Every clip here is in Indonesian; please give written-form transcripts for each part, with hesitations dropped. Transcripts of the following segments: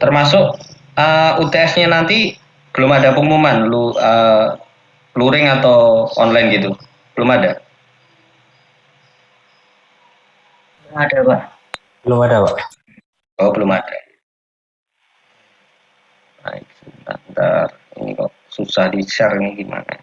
Termasuk UTS-nya nanti belum ada pengumuman luring atau online gitu. Belum ada. Belum ada, Pak. Belum ada, Pak. Oh, belum ada. Baik, sebentar. Ini kok susah di-share ini gimana?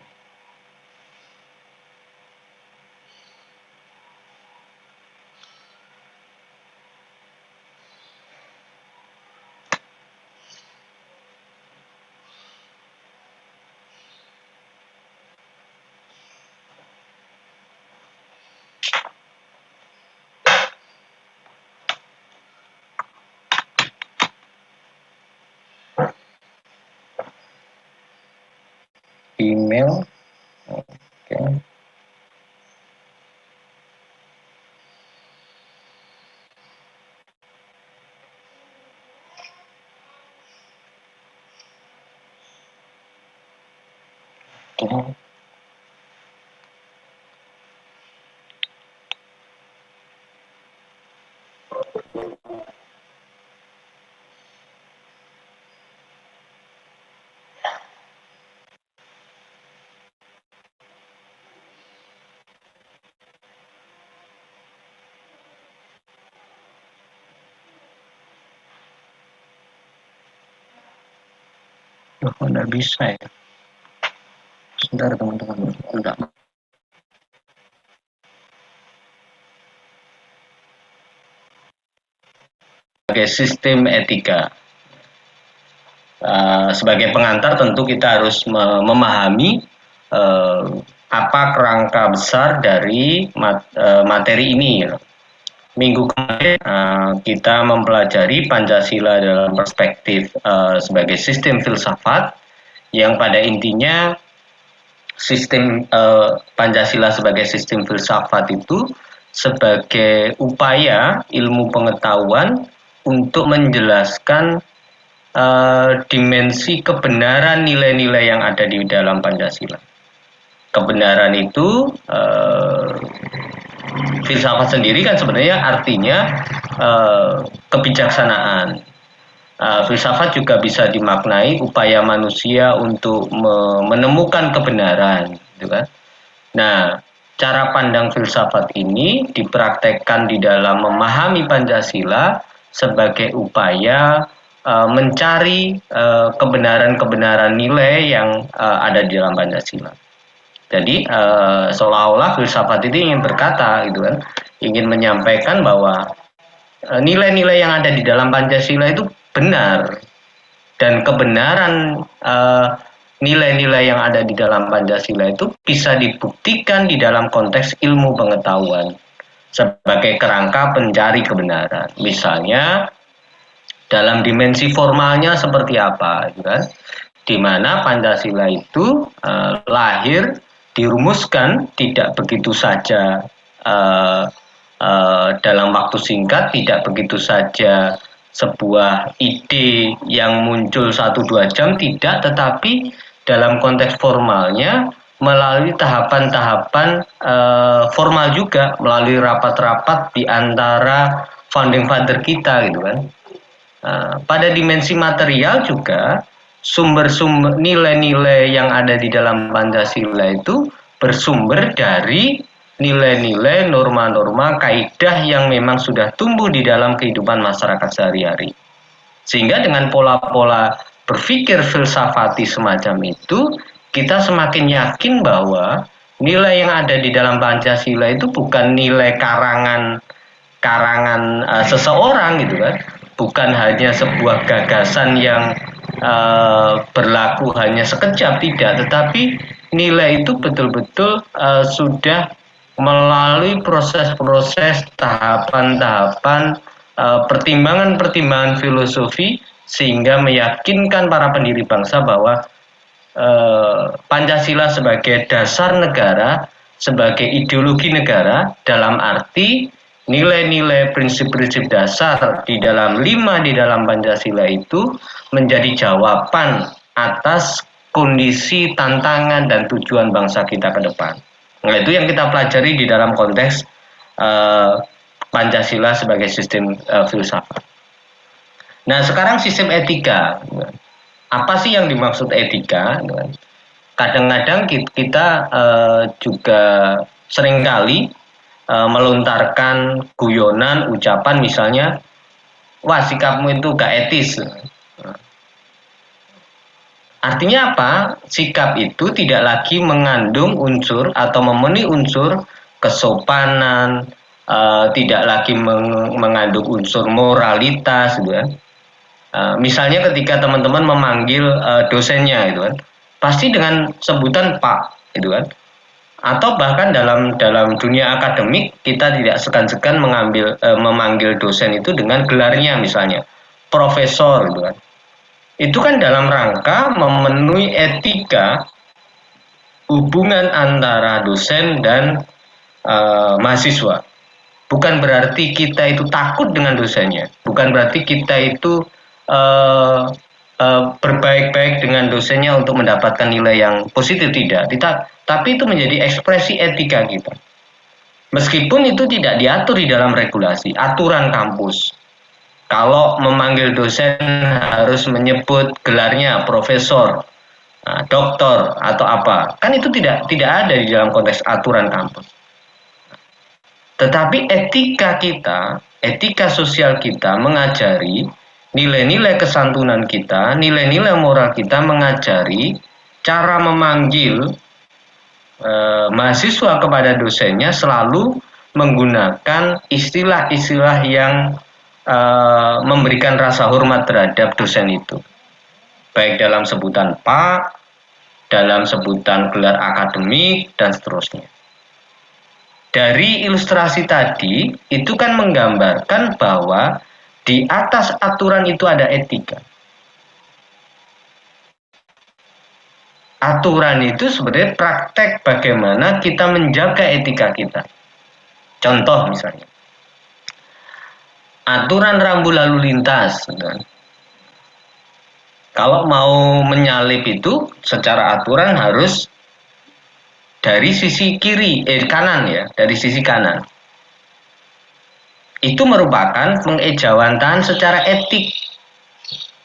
Email. Oke. Oke. Loh, kok nggak bisa ya? Sebentar teman-teman. Enggak. Sebagai sistem etika. Sebagai pengantar tentu kita harus memahami apa kerangka besar dari materi ini. Minggu kemarin kita mempelajari Pancasila dalam perspektif sebagai sistem filsafat yang pada intinya sistem Pancasila sebagai sistem filsafat itu sebagai upaya ilmu pengetahuan untuk menjelaskan dimensi kebenaran nilai-nilai yang ada di dalam Pancasila. Kebenaran itu filsafat sendiri kan sebenarnya artinya kebijaksanaan. Filsafat juga bisa dimaknai upaya manusia untuk menemukan kebenaran, gitu kan? Nah, cara pandang filsafat ini dipraktekkan di dalam memahami Pancasila sebagai upaya mencari kebenaran-kebenaran nilai yang ada di dalam Pancasila. Jadi seolah-olah filsafat ini ingin berkata, gitu kan, ingin menyampaikan bahwa nilai-nilai yang ada di dalam Pancasila itu benar dan kebenaran nilai-nilai yang ada di dalam Pancasila itu bisa dibuktikan di dalam konteks ilmu pengetahuan sebagai kerangka pencari kebenaran. Misalnya dalam dimensi formalnya seperti apa, gitu kan? Di mana Pancasila itu lahir dirumuskan tidak begitu saja dalam waktu singkat, tidak begitu saja sebuah ide yang muncul 1-2 jam, tidak, tetapi dalam konteks formalnya melalui tahapan-tahapan formal juga, melalui rapat-rapat di antara founding father kita, gitu kan. Pada dimensi material juga sumber-sumber nilai-nilai yang ada di dalam Pancasila itu bersumber dari nilai-nilai, norma-norma, kaidah yang memang sudah tumbuh di dalam kehidupan masyarakat sehari-hari. Sehingga dengan pola-pola berpikir filsafati semacam itu, kita semakin yakin bahwa nilai yang ada di dalam Pancasila itu bukan nilai karangan seseorang, gitu kan, bukan hanya sebuah gagasan yang berlaku hanya sekejap, tidak, tetapi nilai itu betul-betul sudah melalui proses-proses, tahapan-tahapan, pertimbangan-pertimbangan filosofi, sehingga meyakinkan para pendiri bangsa bahwa Pancasila sebagai dasar negara, sebagai ideologi negara, dalam arti nilai-nilai prinsip-prinsip dasar di dalam 5 di dalam Pancasila itu menjadi jawaban atas kondisi, tantangan, dan tujuan bangsa kita ke depan. Nah, itu yang kita pelajari di dalam konteks Pancasila sebagai sistem filsafat. Nah, sekarang sistem etika. Apa sih yang dimaksud etika? Kadang-kadang kita juga seringkali melontarkan guyonan, ucapan misalnya, wah sikapmu itu gak etis. Artinya apa? Sikap itu tidak lagi mengandung unsur atau memenuhi unsur kesopanan, tidak lagi mengandung unsur moralitas, gitu kan. Misalnya ketika teman-teman memanggil dosennya, gitu kan, pasti dengan sebutan Pak, gitu kan. Atau bahkan dalam dalam dunia akademik kita tidak segan-segan memanggil dosen itu dengan gelarnya, misalnya profesor, gitu kan. Itu kan dalam rangka memenuhi etika hubungan antara dosen dan mahasiswa. Bukan berarti kita itu takut dengan dosennya, bukan berarti kita itu berbaik-baik dengan dosennya untuk mendapatkan nilai yang positif, tidak. Tapi itu menjadi ekspresi etika kita. Meskipun itu tidak diatur di dalam regulasi, aturan kampus. Kalau memanggil dosen harus menyebut gelarnya profesor, doktor atau apa, kan itu tidak ada di dalam konteks aturan kampus. Tetapi etika kita, etika sosial kita mengajari nilai-nilai kesantunan kita, nilai-nilai moral kita, mengajari cara memanggil mahasiswa kepada dosennya selalu menggunakan istilah-istilah yang memberikan rasa hormat terhadap dosen itu, baik dalam sebutan Pak, dalam sebutan gelar akademik, dan seterusnya. Dari ilustrasi tadi, itu kan menggambarkan bahwa di atas aturan itu ada etika. Aturan itu sebenarnya praktek bagaimana kita menjaga etika kita. Contoh misalnya, aturan rambu lalu lintas. Kalau mau menyalip itu secara aturan harus dari sisi kanan ya, dari sisi kanan. Itu merupakan pengejawantahan secara etik,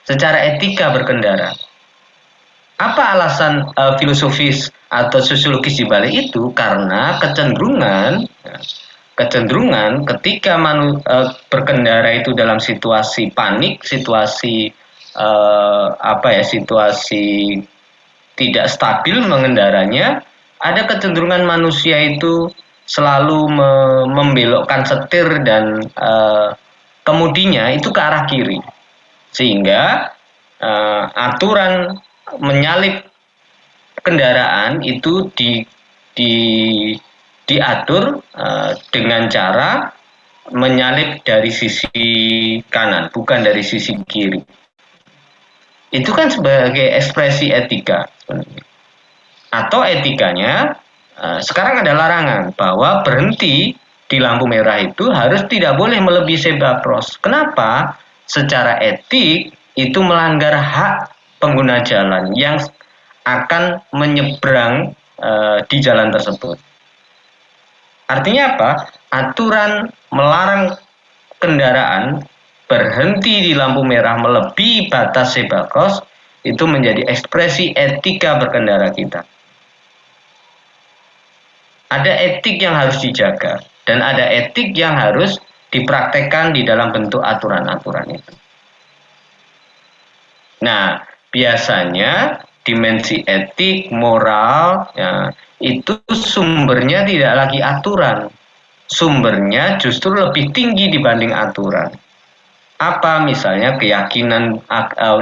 secara etika berkendara. Apa alasan filosofis atau sosiologis di balik itu? Karena kecenderungan ketika berkendara itu dalam situasi panik, situasi situasi tidak stabil mengendaranya, ada kecenderungan manusia itu selalu membelokkan setir dan kemudinya itu ke arah kiri, sehingga aturan menyalip kendaraan itu diatur dengan cara menyalip dari sisi kanan, bukan dari sisi kiri. Itu kan sebagai ekspresi etika sebenarnya. Atau etikanya sekarang ada larangan bahwa berhenti di lampu merah itu harus tidak boleh melebihi zebra cross. Kenapa? Secara etik itu melanggar hak pengguna jalan yang akan menyeberang di jalan tersebut. Artinya apa? Aturan melarang kendaraan berhenti di lampu merah melebihi batas zebra cross itu menjadi ekspresi etika berkendara kita. Ada etik yang harus dijaga dan ada etik yang harus dipraktekkan di dalam bentuk aturan-aturan itu. Nah, biasanya dimensi etik, moral, ya, itu sumbernya tidak lagi aturan. Sumbernya justru lebih tinggi dibanding aturan. Apa misalnya keyakinan,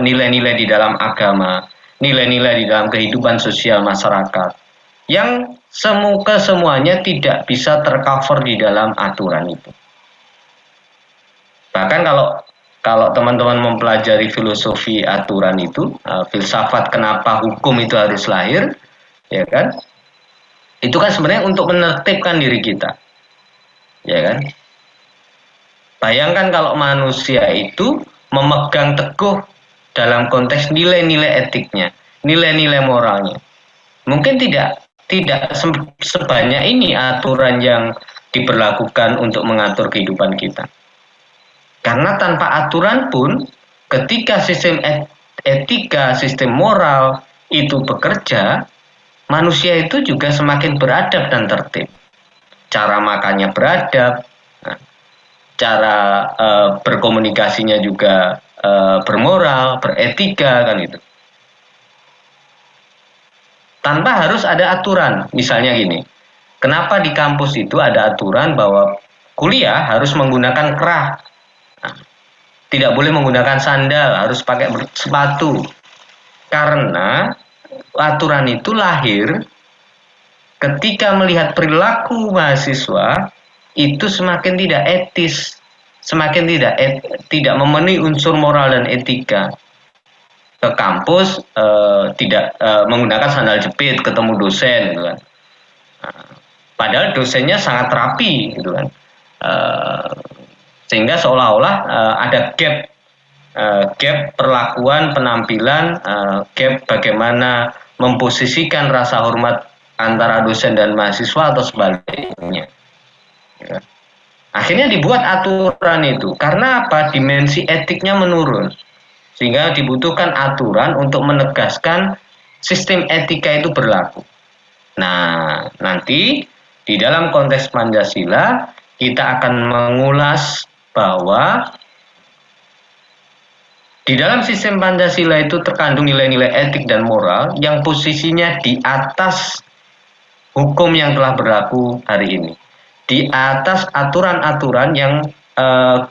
nilai-nilai di dalam agama, nilai-nilai di dalam kehidupan sosial masyarakat, yang semuanya tidak bisa tercover di dalam aturan itu. Bahkan kalau teman-teman mempelajari filosofi aturan itu, filsafat kenapa hukum itu harus lahir, ya kan? Itu kan sebenarnya untuk menertibkan diri kita, ya kan? Bayangkan kalau manusia itu memegang teguh dalam konteks nilai-nilai etiknya, nilai-nilai moralnya. Mungkin tidak sebanyak ini aturan yang diberlakukan untuk mengatur kehidupan kita. Karena tanpa aturan pun ketika sistem etika, sistem moral itu bekerja, manusia itu juga semakin beradab dan tertib. Cara makannya beradab, cara berkomunikasinya juga bermoral, beretika kan itu. Tanpa harus ada aturan. Misalnya gini, kenapa di kampus itu ada aturan bahwa kuliah harus menggunakan kerah, tidak boleh menggunakan sandal, harus pakai sepatu. Karena aturan itu lahir ketika melihat perilaku mahasiswa itu semakin tidak etis, semakin tidak memenuhi unsur moral dan etika. Ke kampus tidak menggunakan sandal jepit, ketemu dosen gitu kan. Padahal dosennya sangat rapi gitu kan. Sehingga seolah-olah ada gap perlakuan, penampilan, gap bagaimana memposisikan rasa hormat antara dosen dan mahasiswa atau sebaliknya. Akhirnya dibuat aturan itu karena apa? Dimensi etiknya menurun, sehingga dibutuhkan aturan untuk menegaskan sistem etika itu berlaku. Nah, nanti di dalam konteks Pancasila kita akan mengulas bahwa di dalam sistem Pancasila itu terkandung nilai-nilai etik dan moral yang posisinya di atas hukum yang telah berlaku hari ini, di atas aturan-aturan yang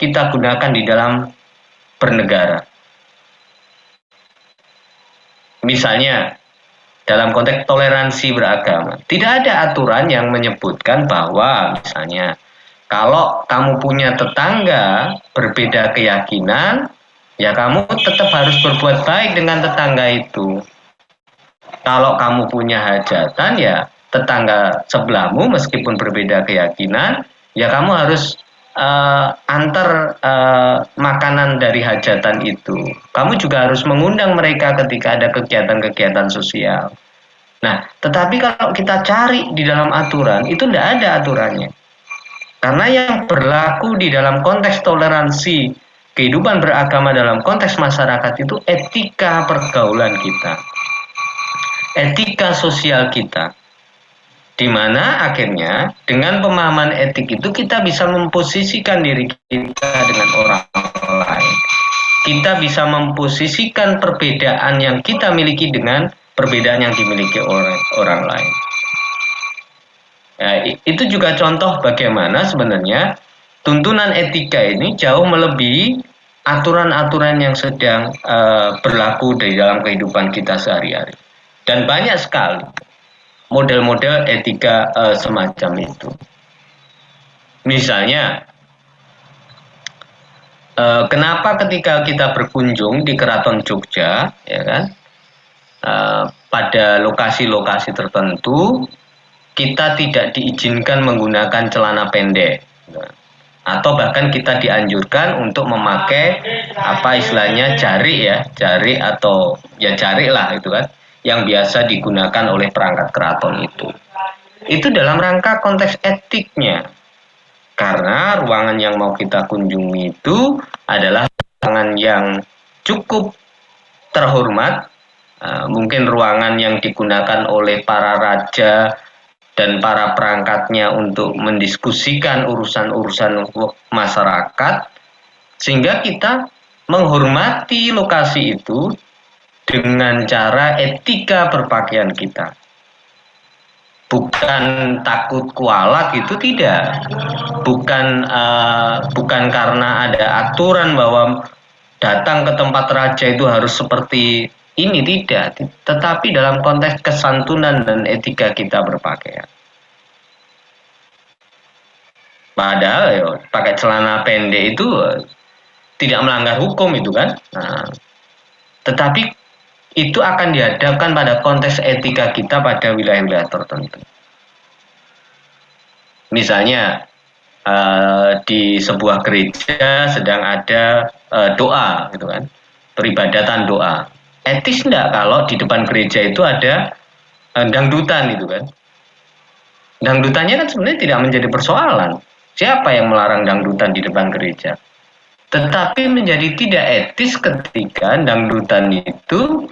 kita gunakan di dalam bernegara. Misalnya, dalam konteks toleransi beragama, tidak ada aturan yang menyebutkan bahwa misalnya kalau kamu punya tetangga berbeda keyakinan, ya kamu tetap harus berbuat baik dengan tetangga itu. Kalau kamu punya hajatan, ya tetangga sebelahmu meskipun berbeda keyakinan, ya kamu harus antar makanan dari hajatan itu. Kamu juga harus mengundang mereka ketika ada kegiatan-kegiatan sosial. Nah, tetapi kalau kita cari di dalam aturan, itu tidak ada aturannya. Karena yang berlaku di dalam konteks toleransi kehidupan beragama dalam konteks masyarakat itu etika pergaulan kita, etika sosial kita, di mana akhirnya dengan pemahaman etik itu kita bisa memposisikan diri kita dengan orang lain. Kita bisa memposisikan perbedaan yang kita miliki dengan perbedaan yang dimiliki oleh orang lain. Ya, itu juga contoh bagaimana sebenarnya tuntunan etika ini jauh melebihi aturan-aturan yang sedang berlaku di dalam kehidupan kita sehari-hari. Dan banyak sekali model-model etika semacam itu. Misalnya, kenapa ketika kita berkunjung di Keraton Jogja, ya kan, pada lokasi-lokasi tertentu kita tidak diizinkan menggunakan celana pendek, atau bahkan kita dianjurkan untuk memakai apa istilahnya jari atau ya jari lah itu kan, yang biasa digunakan oleh perangkat keraton itu dalam rangka konteks etiknya, karena ruangan yang mau kita kunjungi itu adalah ruangan yang cukup terhormat, mungkin ruangan yang digunakan oleh para raja dan para perangkatnya untuk mendiskusikan urusan-urusan masyarakat, sehingga kita menghormati lokasi itu dengan cara etika berpakaian kita. Bukan takut kualat, itu tidak. Bukan karena ada aturan bahwa datang ke tempat raja itu harus seperti ini, tidak, tetapi dalam konteks kesantunan dan etika kita berpakaian. Padahal ya, pakai celana pendek itu tidak melanggar hukum itu kan. Nah, tetapi itu akan dihadapkan pada konteks etika kita pada wilayah-wilayah tertentu. Misalnya di sebuah gereja sedang ada doa gitu kan, peribadatan doa. Etis enggak kalau di depan gereja itu ada dangdutan itu kan? Dangdutannya kan sebenarnya tidak menjadi persoalan. Siapa yang melarang dangdutan di depan gereja? Tetapi menjadi tidak etis ketika dangdutan itu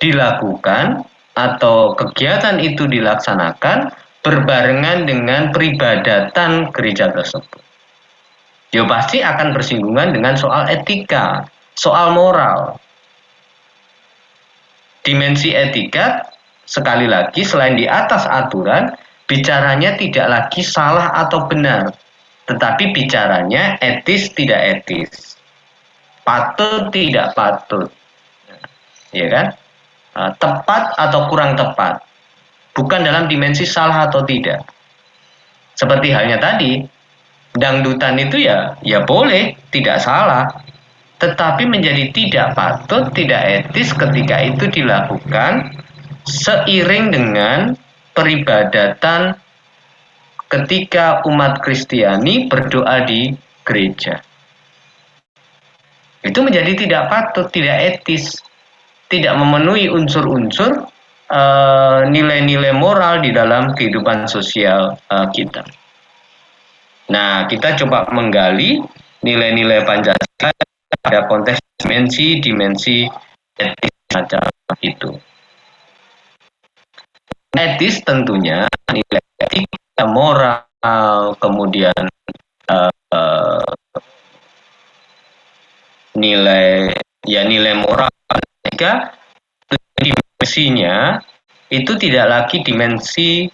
dilakukan atau kegiatan itu dilaksanakan berbarengan dengan peribadatan gereja tersebut. Ya pasti akan bersinggungan dengan soal etika, soal moral. Dimensi etika sekali lagi selain di atas aturan, bicaranya tidak lagi salah atau benar, tetapi bicaranya etis tidak etis, patut tidak patut, ya kan? Tepat atau kurang tepat, bukan dalam dimensi salah atau tidak. Seperti halnya tadi, dangdutan itu ya boleh, tidak salah, tetapi menjadi tidak patut, tidak etis ketika itu dilakukan seiring dengan peribadatan ketika umat Kristiani berdoa di gereja. Itu menjadi tidak patut, tidak etis, tidak memenuhi unsur-unsur nilai-nilai moral di dalam kehidupan sosial kita. Nah, kita coba menggali nilai-nilai Pancasila pada konteks dimensi etis macam itu. Etis tentunya nilai etika, moral, kemudian nilai moral etika, dimensinya itu tidak lagi dimensi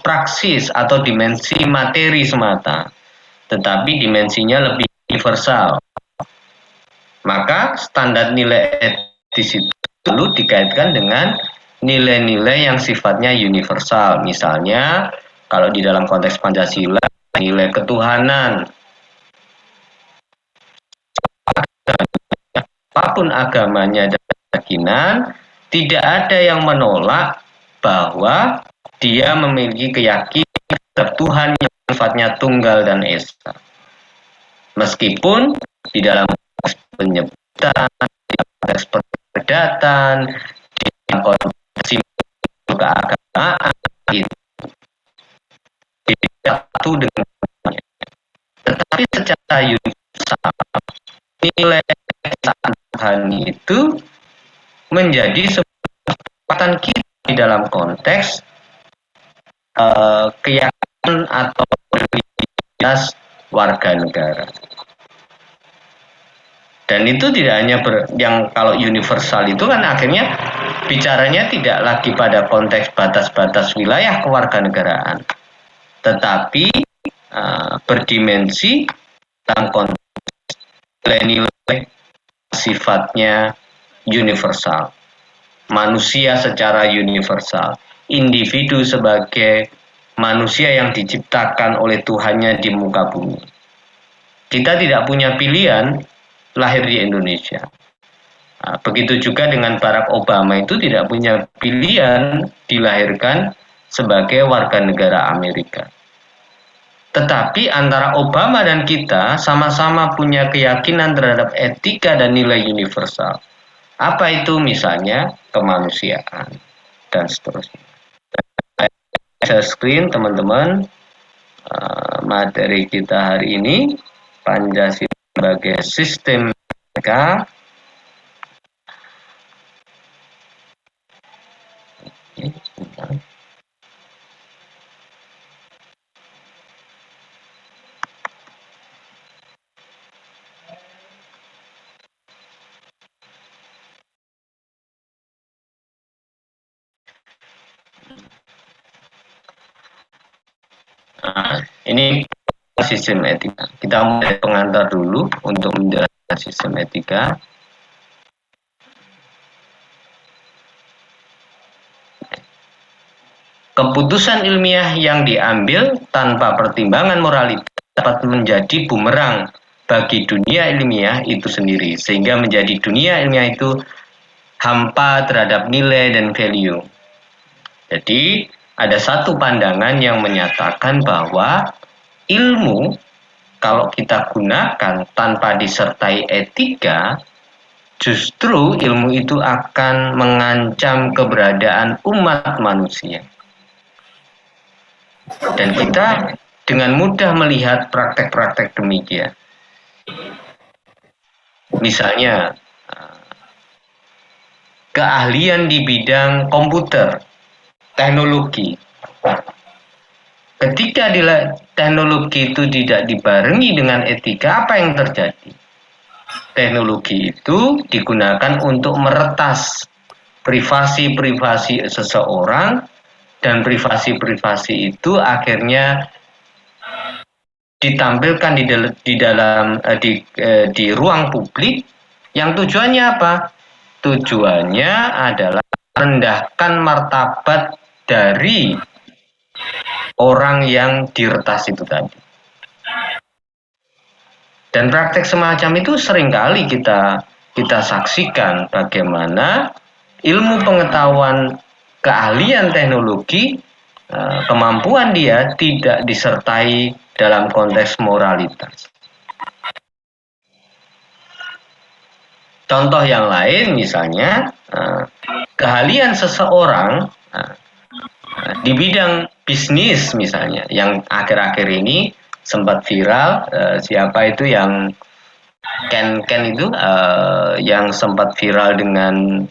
praksis atau dimensi materi semata, tetapi dimensinya lebih universal. Maka standar nilai etis itu perlu dikaitkan dengan nilai-nilai yang sifatnya universal. Misalnya, kalau di dalam konteks Pancasila, nilai ketuhanan. Apapun agamanya dan keyakinan, tidak ada yang menolak bahwa dia memiliki keyakinan terhadap Tuhan yang sifatnya tunggal dan esa. Meskipun di dalam konteks penyebutan, di dalam konteks perbedaan, di dalam konteks keagamaan, itu tidak satu dengan lainnya. Tetapi secara universal, nilai keesaan Tuhan itu menjadi sebuah kesempatan kita di dalam konteks keyakinan atau religiositas warga negara. Dan itu tidak hanya yang kalau universal itu kan akhirnya bicaranya tidak lagi pada konteks batas-batas wilayah kewarganegaraan, tetapi berdimensi dalam konteks nilai sifatnya universal, manusia secara universal, individu sebagai manusia yang diciptakan oleh Tuhannya di muka bumi. Kita tidak punya pilihan lahir di Indonesia. Begitu juga dengan Barack Obama itu tidak punya pilihan dilahirkan sebagai warga negara Amerika. Tetapi antara Obama dan kita sama-sama punya keyakinan terhadap etika dan nilai universal. Apa itu? Misalnya kemanusiaan dan seterusnya. Saya screen teman-teman materi kita hari ini, Pancasila sebagai sistem etika. Nah, ini sistem etika. Kita mulai pengantar dulu untuk menjelaskan sistem etika. Keputusan ilmiah yang diambil tanpa pertimbangan moralitas dapat menjadi bumerang bagi dunia ilmiah itu sendiri, sehingga menjadi dunia ilmiah itu hampa terhadap nilai dan value. Jadi, ada satu pandangan yang menyatakan bahwa ilmu kalau kita gunakan tanpa disertai etika, justru ilmu itu akan mengancam keberadaan umat manusia. Dan kita dengan mudah melihat praktek-praktek demikian. Misalnya keahlian di bidang komputer, teknologi. Ketika teknologi itu tidak dibarengi dengan etika, apa yang terjadi? Teknologi itu digunakan untuk meretas privasi-privasi seseorang, dan privasi-privasi itu akhirnya ditampilkan di ruang publik, yang tujuannya apa? Tujuannya adalah merendahkan martabat dari orang yang diretas itu tadi. Dan praktek semacam itu seringkali kita saksikan bagaimana ilmu pengetahuan, keahlian teknologi, kemampuan dia tidak disertai dalam konteks moralitas. Contoh yang lain misalnya keahlian seseorang di bidang bisnis misalnya, yang akhir-akhir ini sempat viral, siapa itu yang Ken itu yang sempat viral dengan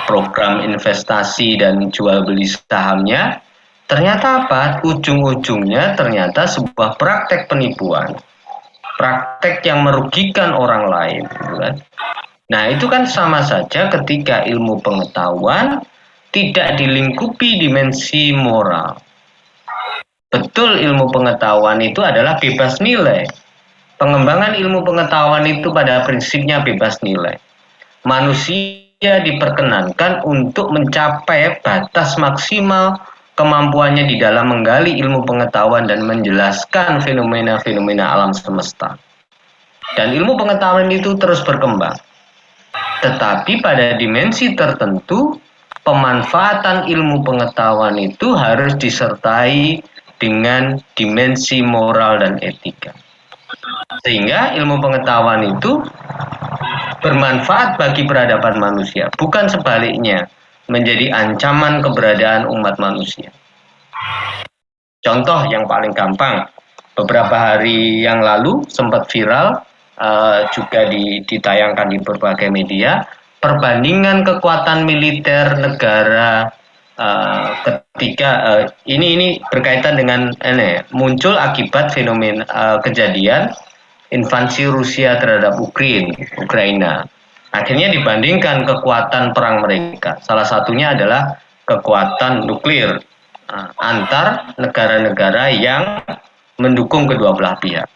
program investasi dan jual beli sahamnya. Ternyata apa? Ujung-ujungnya ternyata sebuah praktek penipuan, praktek yang merugikan orang lain, gitu kan? Nah, itu kan sama saja ketika ilmu pengetahuan tidak dilingkupi dimensi moral. Betul, ilmu pengetahuan itu adalah bebas nilai. Pengembangan ilmu pengetahuan itu pada prinsipnya bebas nilai. Manusia diperkenankan untuk mencapai batas maksimal kemampuannya di dalam menggali ilmu pengetahuan dan menjelaskan fenomena-fenomena alam semesta. Dan ilmu pengetahuan itu terus berkembang. Tetapi pada dimensi tertentu, pemanfaatan ilmu pengetahuan itu harus disertai dengan dimensi moral dan etika. Sehingga ilmu pengetahuan itu bermanfaat bagi peradaban manusia, bukan sebaliknya menjadi ancaman keberadaan umat manusia. Contoh yang paling gampang, beberapa hari yang lalu sempat viral, juga ditayangkan di berbagai media, perbandingan kekuatan militer negara ketika ini berkaitan dengan muncul akibat fenomena kejadian invasi Rusia terhadap Ukraina. Akhirnya dibandingkan kekuatan perang mereka. Salah satunya adalah kekuatan nuklir antar negara-negara yang mendukung kedua belah pihak.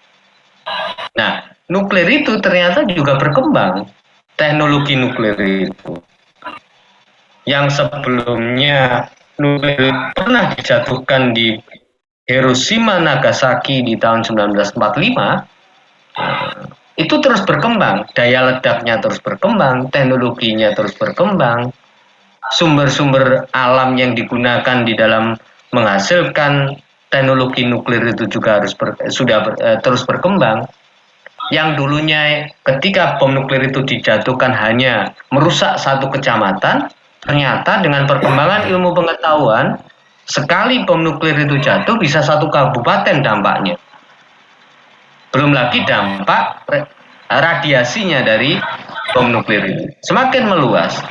Nah, nuklir itu ternyata juga berkembang. Teknologi nuklir itu, yang sebelumnya nuklir pernah dijatuhkan di Hiroshima Nagasaki di tahun 1945, itu terus berkembang, daya ledaknya terus berkembang, teknologinya terus berkembang, sumber-sumber alam yang digunakan di dalam menghasilkan teknologi nuklir itu juga terus berkembang. Yang dulunya ketika bom nuklir itu dijatuhkan hanya merusak satu kecamatan, ternyata dengan perkembangan ilmu pengetahuan, sekali bom nuklir itu jatuh bisa satu kabupaten dampaknya. Belum lagi dampak radiasinya dari bom nuklir itu semakin meluas.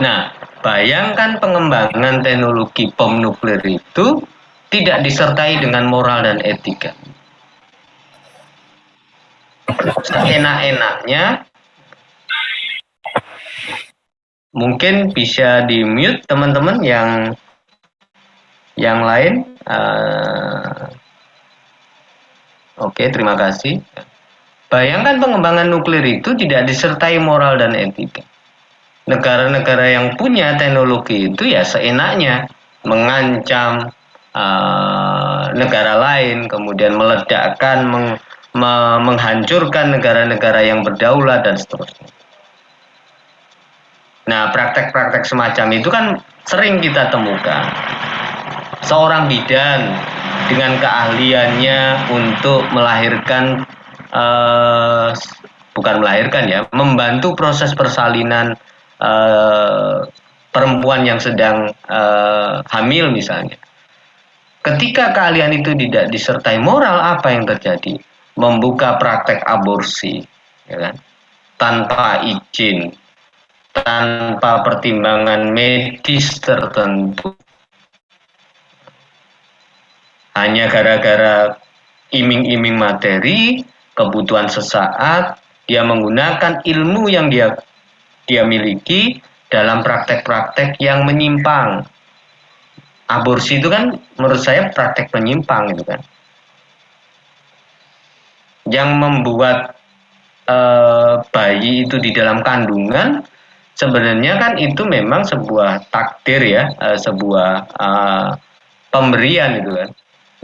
Nah, bayangkan pengembangan teknologi bom nuklir itu tidak disertai dengan moral dan etika. Seenak-enaknya, mungkin bisa di mute teman-teman yang lain. Oke, terima kasih. Bayangkan pengembangan nuklir itu tidak disertai moral dan etika. Negara-negara yang punya teknologi itu ya seenaknya mengancam negara lain, kemudian meledakkan, menghancurkan negara-negara yang berdaulat dan seterusnya. Nah, praktek-praktek semacam itu kan sering kita temukan. Seorang bidan dengan keahliannya untuk melahirkan, bukan melahirkan ya, membantu proses persalinan perempuan yang sedang hamil misalnya. Ketika keahlian itu tidak disertai moral, apa yang terjadi? Membuka praktek aborsi, ya kan? Tanpa izin, tanpa pertimbangan medis tertentu, hanya gara-gara iming-iming materi, kebutuhan sesaat, dia menggunakan ilmu yang dia miliki dalam praktek-praktek yang menyimpang. Aborsi itu kan menurut saya praktek menyimpang itu kan, yang membuat bayi itu di dalam kandungan sebenarnya kan itu memang sebuah takdir ya, sebuah pemberian itu kan.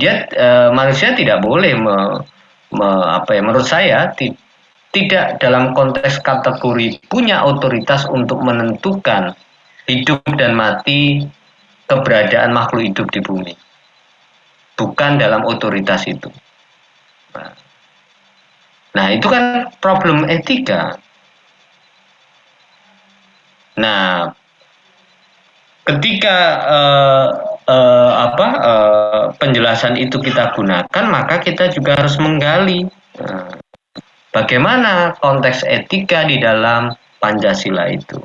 Dia manusia tidak boleh menurut saya tidak dalam konteks kategori punya otoritas untuk menentukan hidup dan mati keberadaan makhluk hidup di bumi. Bukan dalam otoritas itu. Nah, itu kan problem etika. Nah, ketika penjelasan itu kita gunakan, maka kita juga harus menggali bagaimana konteks etika di dalam Pancasila itu.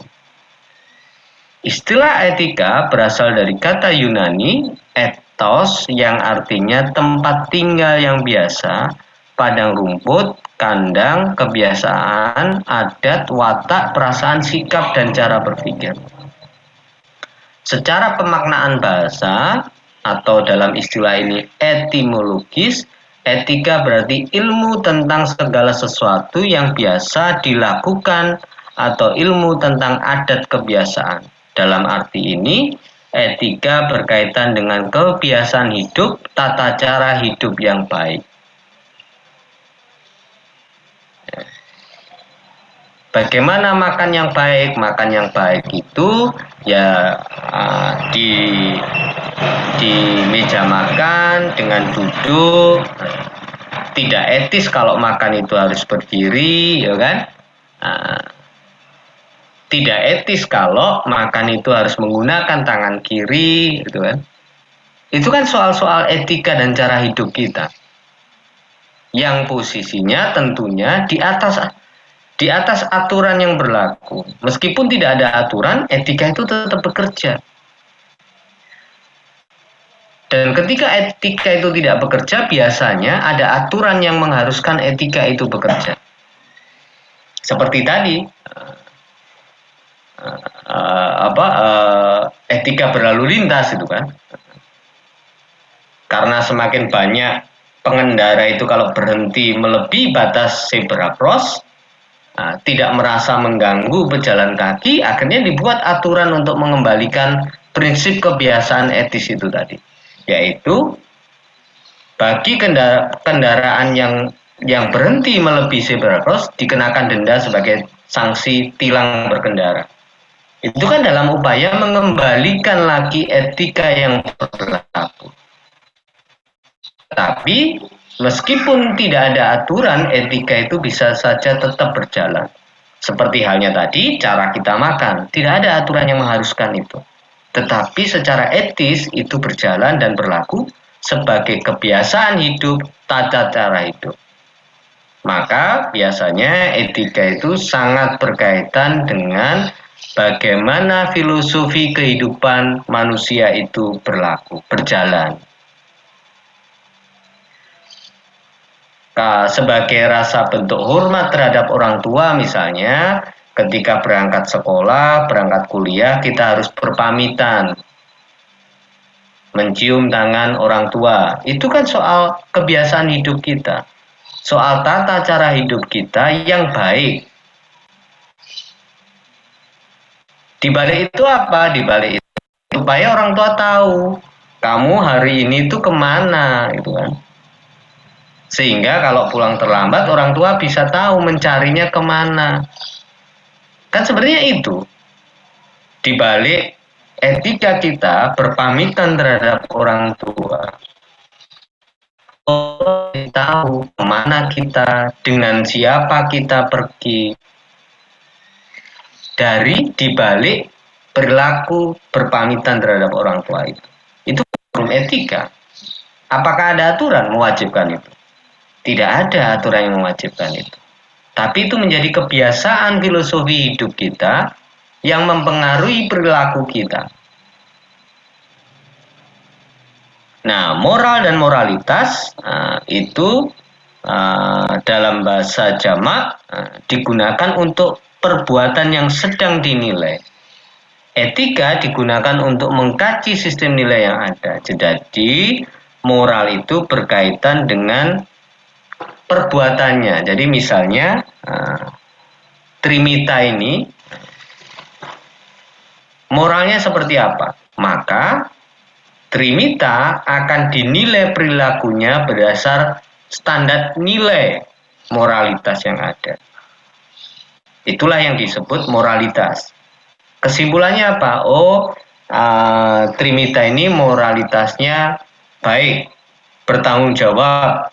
Istilah etika berasal dari kata Yunani ethos yang artinya tempat tinggal yang biasa, padang rumput, kandang, kebiasaan, adat, watak, perasaan, sikap, dan cara berpikir. Secara pemaknaan bahasa atau dalam istilah ini etimologis, etika berarti ilmu tentang segala sesuatu yang biasa dilakukan atau ilmu tentang adat kebiasaan. Dalam arti ini, etika berkaitan dengan kebiasaan hidup, tata cara hidup yang baik. Bagaimana makan yang baik? Makan yang baik itu ya di meja makan dengan duduk. Tidak etis kalau makan itu harus berdiri, ya kan? Tidak etis kalau makan itu harus menggunakan tangan kiri, gitu kan? Itu kan soal-soal etika dan cara hidup kita, yang posisinya tentunya di atas aturan yang berlaku. Meskipun tidak ada aturan, etika itu tetap bekerja. Dan ketika etika itu tidak bekerja, biasanya ada aturan yang mengharuskan etika itu bekerja. Seperti tadi, etika berlalu lintas itu kan. Karena semakin banyak pengendara itu kalau berhenti melebihi batas zebra cross, tidak merasa mengganggu pejalan kaki, akhirnya dibuat aturan untuk mengembalikan prinsip kebiasaan etis itu tadi, yaitu bagi kendaraan yang berhenti melebihi zebra cross dikenakan denda sebagai sanksi tilang berkendara. Itu kan dalam upaya mengembalikan lagi etika yang berlaku. Tapi meskipun tidak ada aturan, etika itu bisa saja tetap berjalan. Seperti halnya tadi, cara kita makan. Tidak ada aturan yang mengharuskan itu. Tetapi secara etis itu berjalan dan berlaku sebagai kebiasaan hidup, tata cara hidup. Maka biasanya etika itu sangat berkaitan dengan bagaimana filosofi kehidupan manusia itu berlaku, berjalan. Sebagai rasa bentuk hormat terhadap orang tua misalnya, ketika berangkat sekolah, berangkat kuliah, kita harus berpamitan, mencium tangan orang tua. Itu kan soal kebiasaan hidup kita, soal tata cara hidup kita yang baik. Di balik itu apa? Di balik itu supaya orang tua tahu kamu hari ini tuh kemana, gitu kan. Sehingga kalau pulang terlambat orang tua bisa tahu mencarinya kemana. Kan sebenarnya itu dibalik etika kita berpamitan terhadap orang tua. Oh, tahu kemana kita, dengan siapa kita pergi. Dari dibalik perilaku berpamitan terhadap orang tua itu. Itu hukum etika. Apakah ada aturan mewajibkan itu? Tidak ada aturan yang mewajibkan itu. tapi itu menjadi kebiasaan filosofi hidup kita yang mempengaruhi perilaku kita. Nah, moral dan moralitas itu dalam bahasa jamak digunakan untuk perbuatan yang sedang dinilai. Etika digunakan untuk mengkaji sistem nilai yang ada. Jadi moral itu berkaitan dengan perbuatannya. Jadi misalnya Trimita ini moralnya seperti apa? Maka Trimita akan dinilai perilakunya berdasar standar nilai moralitas yang ada. Itulah yang disebut moralitas. Kesimpulannya apa? Trimita ini moralitasnya baik, bertanggung jawab.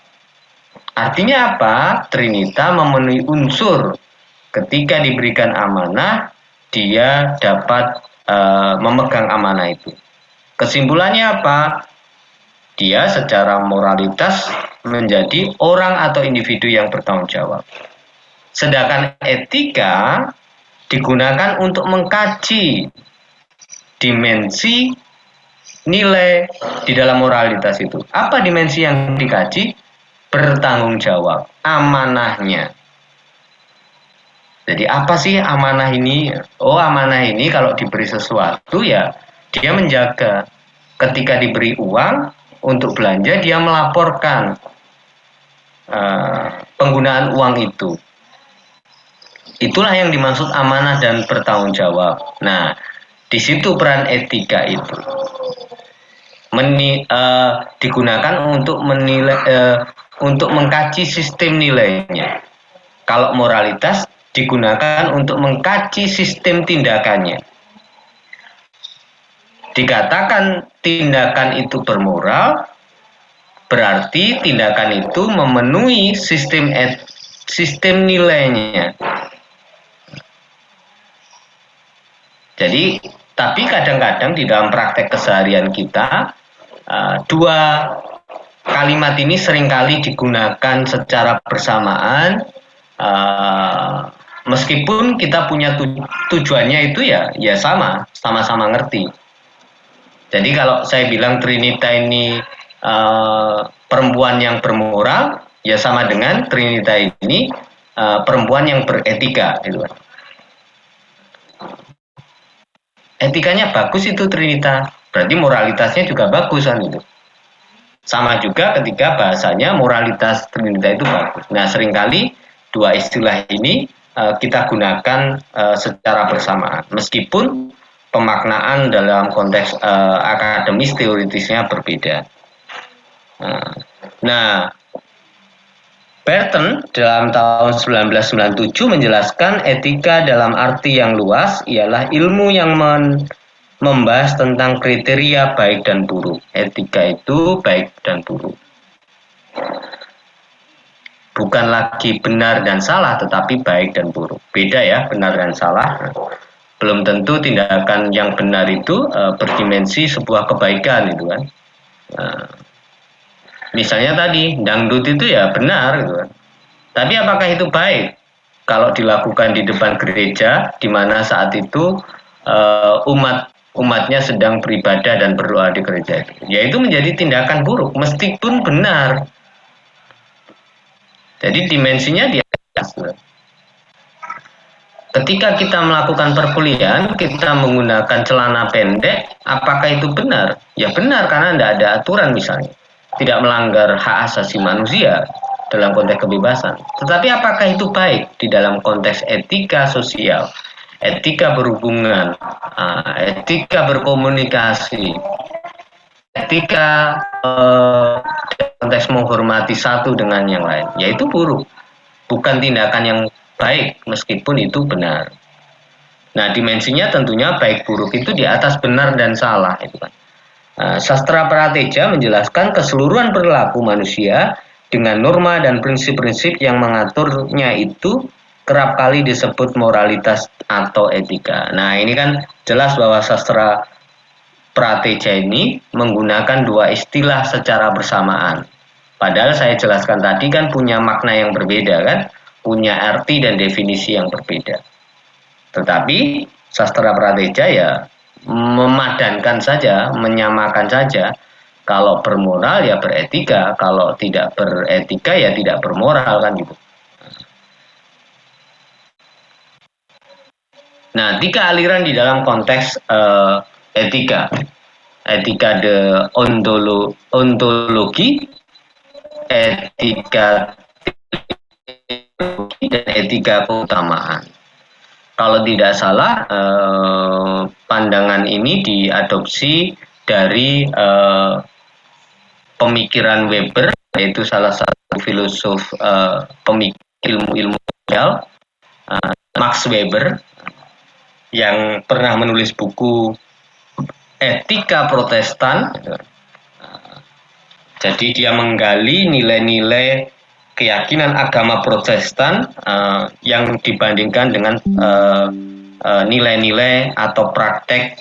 Artinya apa? Trimita memenuhi unsur ketika diberikan amanah, dia dapat memegang amanah itu. Kesimpulannya apa? Dia secara moralitas menjadi orang atau individu yang bertanggung jawab. Sedangkan etika digunakan untuk mengkaji dimensi nilai di dalam moralitas itu. Apa dimensi yang dikaji? Bertanggung jawab, amanahnya. Jadi apa sih amanah ini? Amanah ini kalau diberi sesuatu ya dia menjaga. Ketika diberi uang untuk belanja, dia melaporkan penggunaan uang itu. Itulah yang dimaksud amanah dan bertanggung jawab. Nah, di situ peran etika itu digunakan untuk menilai, untuk mengkaji sistem nilainya. Kalau moralitas digunakan untuk mengkaji sistem tindakannya. Dikatakan tindakan itu bermoral, berarti tindakan itu memenuhi sistem nilainya. Jadi, tapi kadang-kadang di dalam praktek keseharian kita, dua kalimat ini seringkali digunakan secara bersamaan, meskipun kita punya tujuannya itu ya sama-sama ngerti. Jadi kalau saya bilang Trinita ini perempuan yang bermoral, ya sama dengan Trinita ini perempuan yang beretika, gitu kan. Etikanya bagus itu Trinita, berarti moralitasnya juga bagus kan itu. Sama juga ketika bahasanya moralitas Trinita itu bagus. Nah, seringkali dua istilah ini kita gunakan secara bersamaan, meskipun pemaknaan dalam konteks akademis teoritisnya berbeda. Nah, Burton dalam tahun 1997 menjelaskan etika dalam arti yang luas ialah ilmu yang membahas tentang kriteria baik dan buruk. Etika itu baik dan buruk. Bukan lagi benar dan salah, tetapi baik dan buruk. Beda ya, benar dan salah. Belum tentu tindakan yang benar itu berdimensi sebuah kebaikan, gitu kan. Misalnya tadi, dangdut itu ya benar, gitu kan. Tapi apakah itu baik? Kalau dilakukan di depan gereja, di mana saat itu umatnya sedang beribadah dan berdoa di gereja itu, ya itu menjadi tindakan buruk, meskipun benar. Jadi dimensinya di atas. Ketika kita melakukan perkuliahan, kita menggunakan celana pendek, apakah itu benar? Ya benar, karena tidak ada aturan misalnya. Tidak melanggar hak asasi manusia dalam konteks kebebasan. Tetapi apakah itu baik di dalam konteks etika sosial, etika berhubungan, etika berkomunikasi, etika konteks menghormati satu dengan yang lain? Yaitu buruk, bukan tindakan yang baik meskipun itu benar. Nah, dimensinya tentunya baik buruk itu di atas benar dan salah, itu kan. Sastra Prateja menjelaskan keseluruhan perilaku manusia dengan norma dan prinsip-prinsip yang mengaturnya itu kerap kali disebut moralitas atau etika. Nah, ini kan jelas bahwa sastra Prateja ini menggunakan dua istilah secara bersamaan. Padahal saya jelaskan tadi kan punya makna yang berbeda kan. punya arti dan definisi yang berbeda. Tetapi sastra prateja ya memadankan saja, menyamakan saja. Kalau bermoral ya beretika, kalau tidak beretika ya tidak bermoral kan gitu. Nah, 3 aliran di dalam konteks etika. Etika de ontologi, etika dan etika keutamaan. Kalau tidak salah, pandangan ini diadopsi dari pemikiran Weber, yaitu salah satu filosof pemikir ilmu-ilmu sosial, Max Weber, yang pernah menulis buku Etika Protestan. Jadi dia menggali nilai-nilai keyakinan agama Protestan yang dibandingkan dengan nilai-nilai atau praktek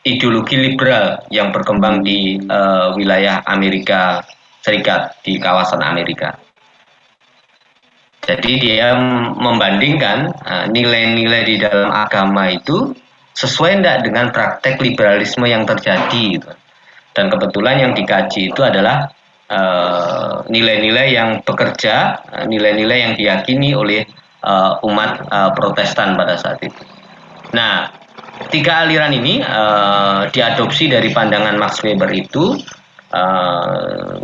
ideologi liberal yang berkembang di wilayah Amerika Serikat, di kawasan Amerika. Jadi dia membandingkan nilai-nilai di dalam agama itu sesuai tidak dengan praktek liberalisme yang terjadi gitu. Dan kebetulan yang dikaji itu adalah nilai-nilai yang bekerja, nilai-nilai yang diyakini oleh umat Protestan pada saat itu. Nah, 3 aliran ini diadopsi dari pandangan Max Weber itu,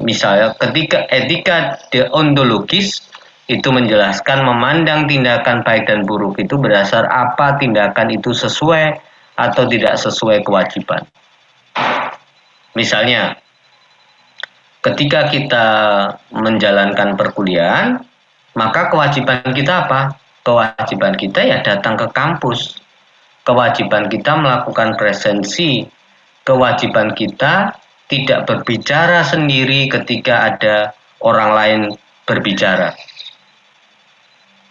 misalnya ketika etika deontologis itu menjelaskan memandang tindakan baik dan buruk itu berdasar apa tindakan itu sesuai atau tidak sesuai kewajiban. Misalnya, ketika kita menjalankan perkuliahan, maka kewajiban kita apa? Kewajiban kita ya datang ke kampus. Kewajiban kita melakukan presensi. Kewajiban kita tidak berbicara sendiri ketika ada orang lain berbicara.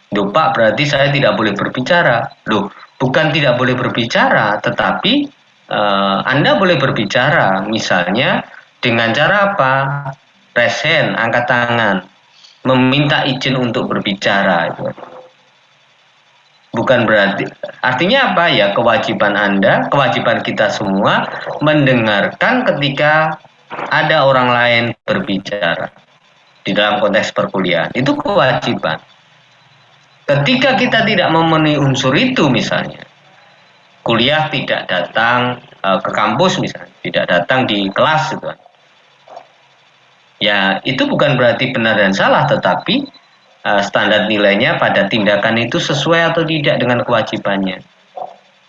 Loh Pak, berarti saya tidak boleh berbicara. Loh, bukan tidak boleh berbicara, tetapi Anda boleh berbicara, misalnya dengan cara apa? Raise hand, angkat tangan, meminta izin untuk berbicara. Bukan berarti, artinya apa ya, kewajiban Anda, kewajiban kita semua mendengarkan ketika ada orang lain berbicara di dalam konteks perkuliahan. Itu kewajiban. Ketika kita tidak memenuhi unsur itu, misalnya kuliah tidak datang ke kampus, misalnya tidak datang di kelas gitu. Ya itu bukan berarti benar dan salah, tetapi standar nilainya pada tindakan itu sesuai atau tidak dengan kewajibannya.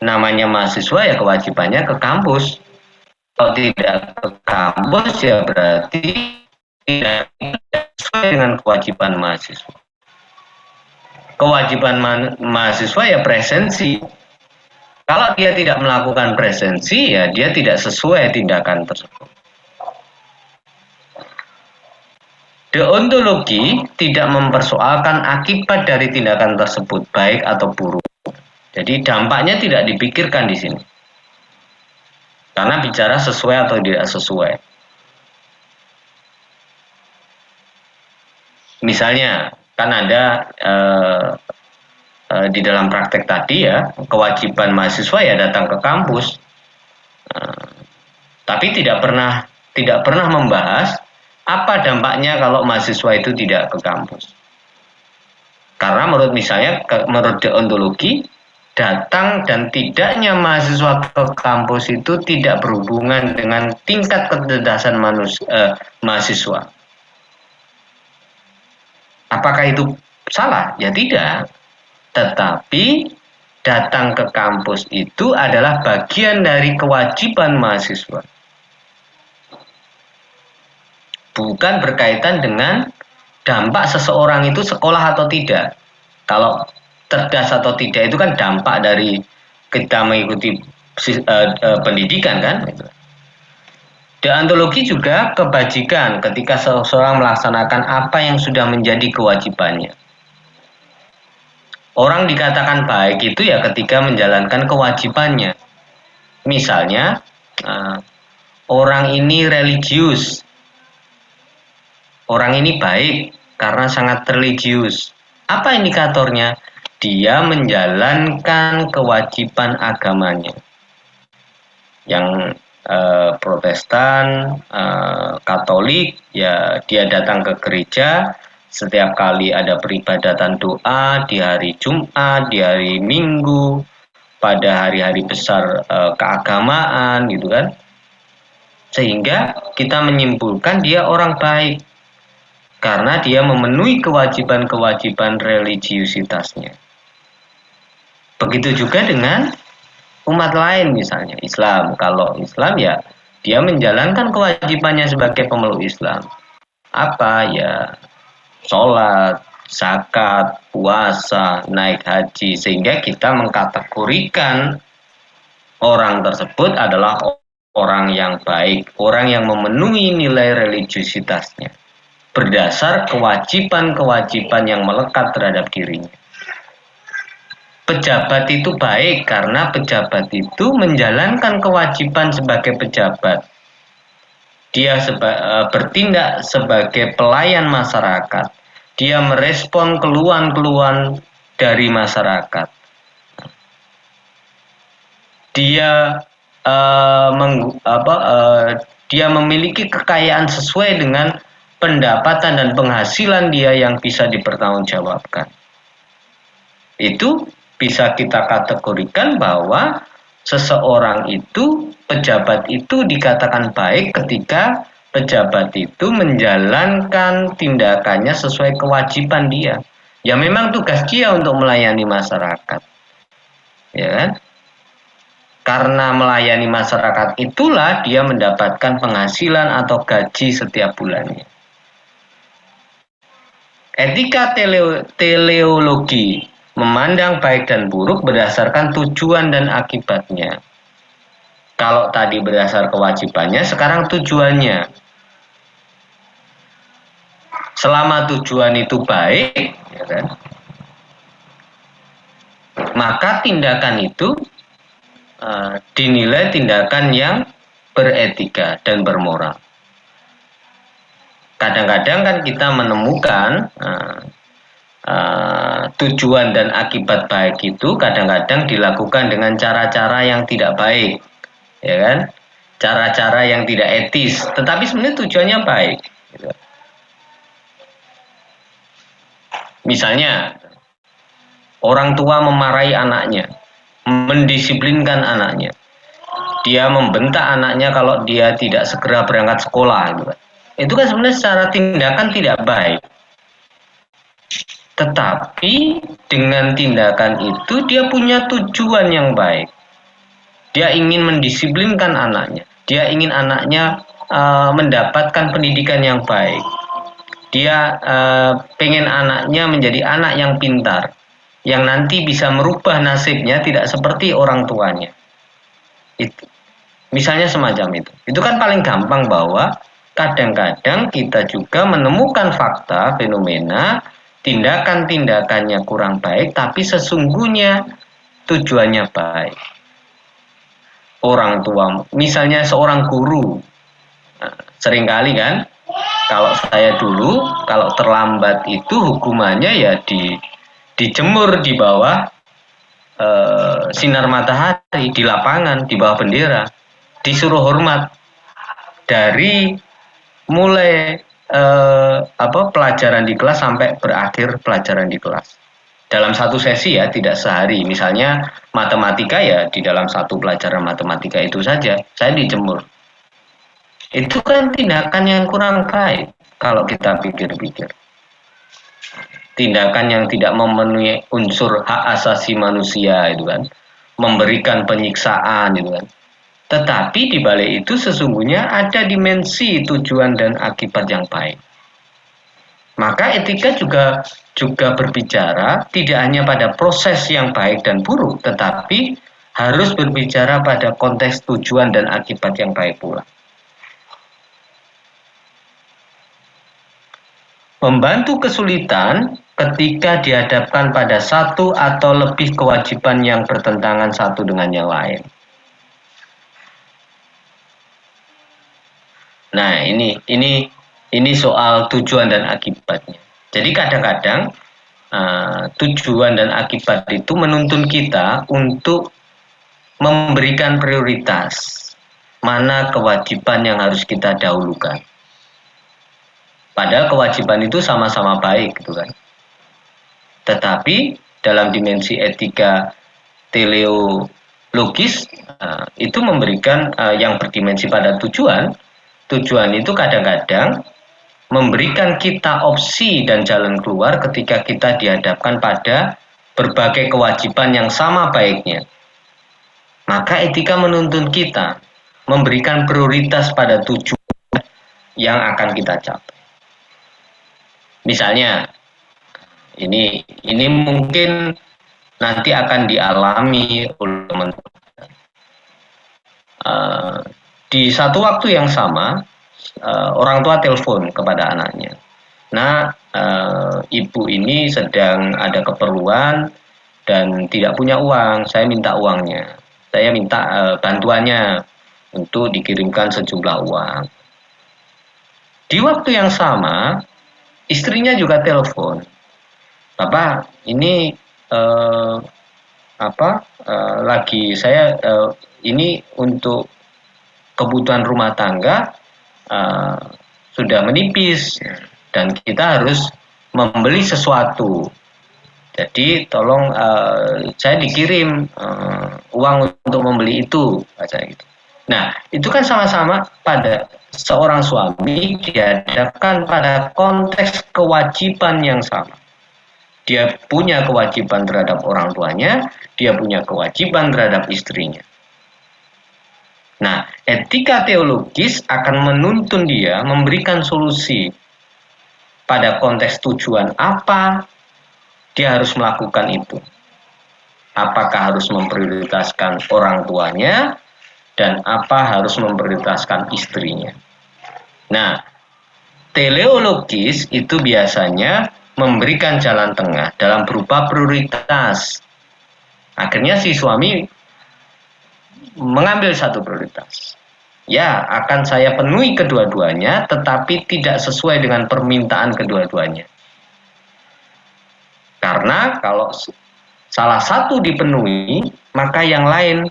Namanya mahasiswa ya kewajibannya ke kampus. Kalau tidak ke kampus ya berarti tidak sesuai dengan kewajiban mahasiswa. Kewajiban mahasiswa ya presensi. Kalau dia tidak melakukan presensi, ya dia tidak sesuai tindakan tersebut. Deontologi tidak mempersoalkan akibat dari tindakan tersebut, baik atau buruk. Jadi dampaknya tidak dipikirkan di sini. Karena bicara sesuai atau tidak sesuai. Misalnya, kan ada di dalam praktek tadi ya, kewajiban mahasiswa ya datang ke kampus, tapi tidak pernah membahas apa dampaknya kalau mahasiswa itu tidak ke kampus. Karena menurut deontologi, datang dan tidaknya mahasiswa ke kampus itu tidak berhubungan dengan tingkat kecerdasan mahasiswa. Apakah itu salah? Ya tidak. Tetapi datang ke kampus itu adalah bagian dari kewajiban mahasiswa. Bukan berkaitan dengan dampak seseorang itu sekolah atau tidak. Kalau cerdas atau tidak itu kan dampak dari kita mengikuti pendidikan kan. Deontologi juga kebajikan ketika seseorang melaksanakan apa yang sudah menjadi kewajibannya. Orang dikatakan baik itu ya ketika menjalankan kewajibannya. Misalnya, orang ini religius, orang ini baik karena sangat religius. Apa indikatornya? Dia menjalankan kewajiban agamanya. Yang Protestan, Katolik, ya dia datang ke gereja setiap kali ada peribadatan doa di hari Jumat, di hari Minggu, pada hari-hari besar keagamaan gitu kan. Sehingga kita menyimpulkan dia orang baik karena dia memenuhi kewajiban-kewajiban religiusitasnya. Begitu juga dengan umat lain, misalnya Islam. Kalau Islam ya dia menjalankan kewajibannya sebagai pemeluk Islam. Apa ya? Sholat, zakat, puasa, naik haji, sehingga kita mengkategorikan orang tersebut adalah orang yang baik, orang yang memenuhi nilai religiusitasnya berdasar kewajiban-kewajiban yang melekat terhadap dirinya. Pejabat itu baik karena pejabat itu menjalankan kewajiban sebagai pejabat. Dia bertindak sebagai pelayan masyarakat. Dia merespon keluhan-keluhan dari masyarakat. Dia dia memiliki kekayaan sesuai dengan pendapatan dan penghasilan dia yang bisa dipertanggungjawabkan. Itu bisa kita kategorikan bahwa seseorang itu, pejabat itu dikatakan baik ketika pejabat itu menjalankan tindakannya sesuai kewajiban dia. Ya memang tugas dia untuk melayani masyarakat. Ya kan? Karena melayani masyarakat itulah dia mendapatkan penghasilan atau gaji setiap bulannya. Etika teleologi memandang baik dan buruk berdasarkan tujuan dan akibatnya. Kalau tadi berdasar kewajibannya, sekarang tujuannya. Selama tujuan itu baik, ya kan, maka tindakan itu dinilai tindakan yang beretika dan bermoral. Kadang-kadang kan kita menemukan tujuan dan akibat baik itu kadang-kadang dilakukan dengan cara-cara yang tidak baik, ya kan? Cara-cara yang tidak etis, tetapi sebenarnya tujuannya baik. Gitu. Misalnya, orang tua memarahi anaknya, mendisiplinkan anaknya. Dia membentak anaknya kalau dia tidak segera berangkat sekolah. Gitu. Itu kan sebenarnya secara tindakan tidak baik. Tetapi dengan tindakan itu dia punya tujuan yang baik. Dia ingin mendisiplinkan anaknya. Dia ingin anaknya mendapatkan pendidikan yang baik. Dia pengen anaknya menjadi anak yang pintar, yang nanti bisa merubah nasibnya tidak seperti orang tuanya. Itu. Misalnya semacam itu. Itu kan paling gampang bahwa kadang-kadang kita juga menemukan fakta, fenomena, tindakan-tindakannya kurang baik, tapi sesungguhnya tujuannya baik. Orang tua, misalnya seorang guru, seringkali kan, kalau saya dulu, kalau terlambat itu hukumannya ya dijemur di bawah sinar matahari, di lapangan, di bawah bendera, disuruh hormat dari mulai pelajaran di kelas sampai berakhir pelajaran di kelas. Dalam satu sesi ya, tidak sehari. Misalnya matematika ya, di dalam satu pelajaran matematika itu saja, saya dijemur. Itu kan tindakan yang kurang baik kalau kita pikir-pikir. Tindakan yang tidak memenuhi unsur hak asasi manusia itu kan, memberikan penyiksaan itu kan. Tetapi di balik itu sesungguhnya ada dimensi tujuan dan akibat yang baik. Maka etika juga berbicara tidak hanya pada proses yang baik dan buruk, tetapi harus berbicara pada konteks tujuan dan akibat yang baik pula. Membantu kesulitan ketika dihadapkan pada satu atau lebih kewajiban yang bertentangan satu dengan yang lain. Nah, ini soal tujuan dan akibatnya. Jadi kadang-kadang tujuan dan akibat itu menuntun kita untuk memberikan prioritas mana kewajiban yang harus kita dahulukan. Padahal kewajiban itu sama-sama baik, gitu kan. Tetapi dalam dimensi etika teleologis itu memberikan yang berdimensi pada tujuan. Tujuan itu kadang-kadang memberikan kita opsi dan jalan keluar ketika kita dihadapkan pada berbagai kewajiban yang sama baiknya. Maka etika menuntun kita memberikan prioritas pada tujuan yang akan kita capai. Misalnya, ini mungkin nanti akan dialami oleh teman-teman. Di satu waktu yang sama, orang tua telepon kepada anaknya. Nah, ibu ini sedang ada keperluan dan tidak punya uang. Saya minta uangnya. Saya minta bantuannya untuk dikirimkan sejumlah uang. Di waktu yang sama, istrinya juga telepon. Bapak, ini lagi saya ini untuk kebutuhan rumah tangga sudah menipis dan kita harus membeli sesuatu. Jadi tolong saya dikirim uang untuk membeli itu, baca gitu. Nah, itu kan sama-sama pada seorang suami dihadapkan pada konteks kewajiban yang sama. Dia punya kewajiban terhadap orang tuanya, dia punya kewajiban terhadap istrinya. Nah, etika teologis akan menuntun dia memberikan solusi pada konteks tujuan apa dia harus melakukan itu. Apakah harus memprioritaskan orang tuanya dan apa harus memprioritaskan istrinya. Nah, teleologis itu biasanya memberikan jalan tengah dalam berupa prioritas. Akhirnya si suami mengambil satu prioritas. Ya, akan saya penuhi kedua-duanya, tetapi tidak sesuai dengan permintaan kedua-duanya. Karena kalau salah satu dipenuhi, maka yang lain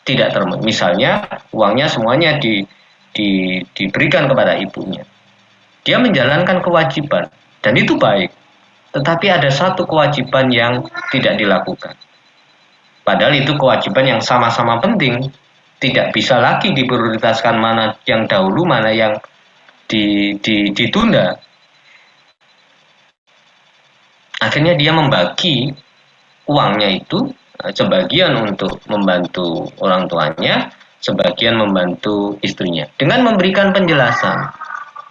tidak terpenuhi. Misalnya, uangnya semuanya diberikan kepada ibunya. Dia menjalankan kewajiban, dan itu baik. Tetapi ada satu kewajiban yang tidak dilakukan. Padahal itu kewajiban yang sama-sama penting, tidak bisa lagi diprioritaskan mana yang dahulu, mana yang ditunda. Akhirnya dia membagi uangnya itu, sebagian untuk membantu orang tuanya, sebagian membantu istrinya. Dengan memberikan penjelasan,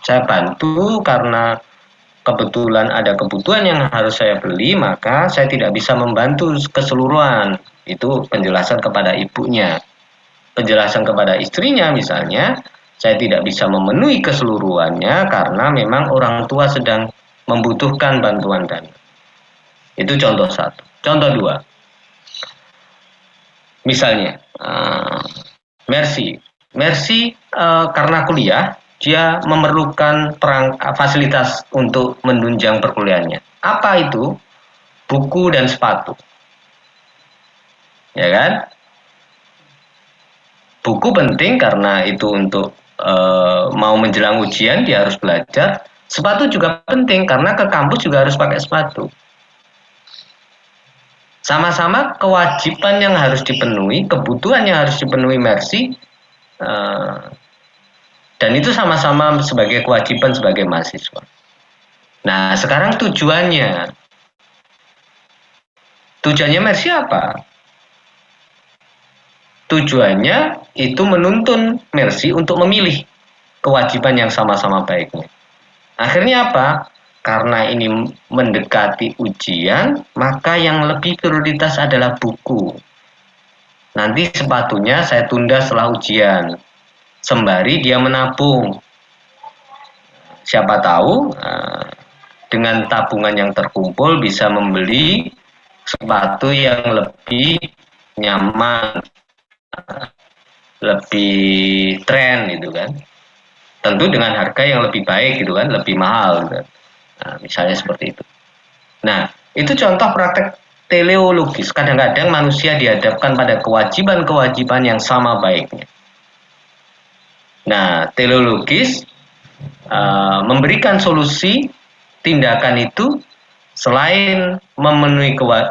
saya bantu karena kebetulan ada kebutuhan yang harus saya beli, maka saya tidak bisa membantu keseluruhan. Itu penjelasan kepada ibunya. Penjelasan kepada istrinya misalnya, saya tidak bisa memenuhi keseluruhannya karena memang orang tua sedang membutuhkan bantuan dana. Itu contoh satu. Contoh dua. Misalnya, Mercy karena kuliah, dia memerlukan fasilitas untuk menunjang perkuliahannya. Apa itu? Buku dan sepatu. Ya kan? Buku penting karena itu untuk mau menjelang ujian dia harus belajar. Sepatu juga penting karena ke kampus juga harus pakai sepatu. Sama-sama kewajiban yang harus dipenuhi, kebutuhan yang harus dipenuhi Mercy, dan itu sama-sama sebagai kewajiban sebagai mahasiswa. Nah, sekarang tujuannya Mercy apa? Tujuannya itu menuntun Mercy untuk memilih kewajiban yang sama-sama baiknya. Akhirnya apa? Karena ini mendekati ujian, maka yang lebih prioritas adalah buku. Nanti sepatunya saya tunda setelah ujian. Sembari dia menabung. Siapa tahu dengan tabungan yang terkumpul bisa membeli sepatu yang lebih nyaman, lebih tren gitu kan. Tentu dengan harga yang lebih baik gitu kan, lebih mahal gitu. Nah, misalnya seperti itu. Nah, itu contoh praktek teleologis. Kadang-kadang manusia dihadapkan pada kewajiban-kewajiban yang sama baiknya. Nah, teleologis memberikan solusi tindakan itu selain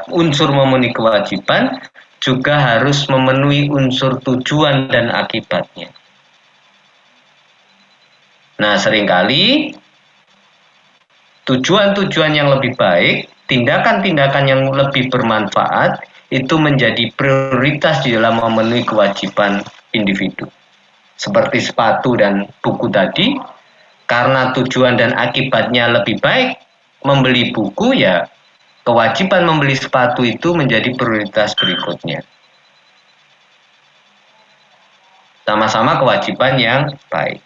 unsur memenuhi kewajiban, juga harus memenuhi unsur tujuan dan akibatnya. Nah, seringkali tujuan-tujuan yang lebih baik, tindakan-tindakan yang lebih bermanfaat, itu menjadi prioritas di dalam memenuhi kewajiban individu. Seperti sepatu dan buku tadi, karena tujuan dan akibatnya lebih baik, membeli buku ya kewajiban membeli sepatu itu menjadi prioritas berikutnya. Sama-sama kewajiban yang baik.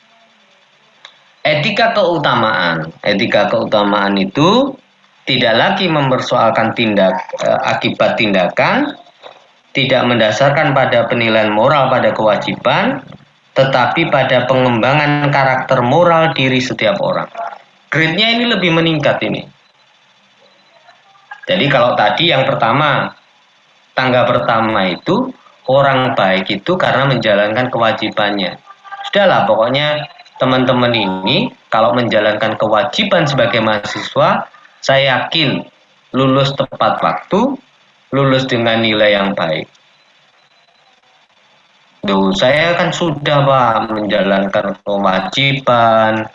Etika keutamaan itu tidak lagi mempersoalkan akibat tindakan, tidak mendasarkan pada penilaian moral pada kewajiban, tetapi pada pengembangan karakter moral diri setiap orang. Grade-nya ini lebih meningkat ini. Jadi kalau tadi yang pertama, tangga pertama itu orang baik itu karena menjalankan kewajibannya. Sudahlah, pokoknya teman-teman ini kalau menjalankan kewajiban sebagai mahasiswa, saya yakin lulus tepat waktu, lulus dengan nilai yang baik. Duh, saya kan sudah Pak menjalankan kewajiban,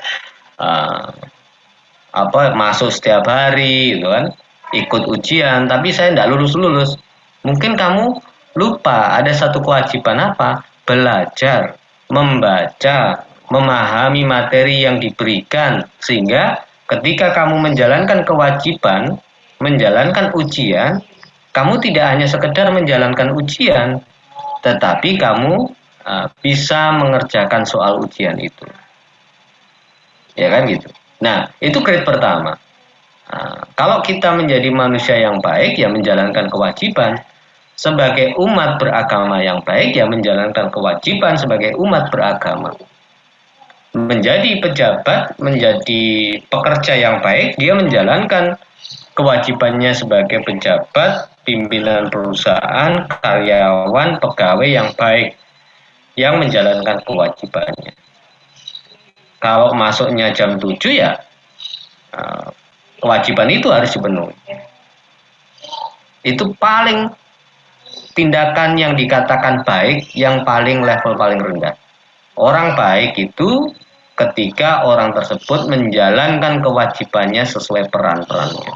masuk setiap hari, gitu kan, ikut ujian, tapi saya tidak lulus. Mungkin kamu lupa ada satu kewajiban apa? Belajar, membaca, memahami materi yang diberikan, sehingga ketika kamu menjalankan kewajiban, menjalankan ujian, kamu tidak hanya sekedar menjalankan ujian, tetapi kamu bisa mengerjakan soal ujian itu. Ya kan gitu. Nah, itu grade pertama. Kalau kita menjadi manusia yang baik, ya menjalankan kewajiban. Sebagai umat beragama yang baik, ya menjalankan kewajiban sebagai umat beragama. Menjadi pejabat, menjadi pekerja yang baik, dia menjalankan kewajibannya sebagai pejabat, pimpinan perusahaan, karyawan, pegawai yang baik, yang menjalankan kewajibannya. Kalau masuknya jam 7 ya kewajiban itu harus dipenuhi. Itu paling tindakan yang dikatakan baik, yang paling level paling rendah. Orang baik itu ketika orang tersebut menjalankan kewajibannya sesuai peran-perannya.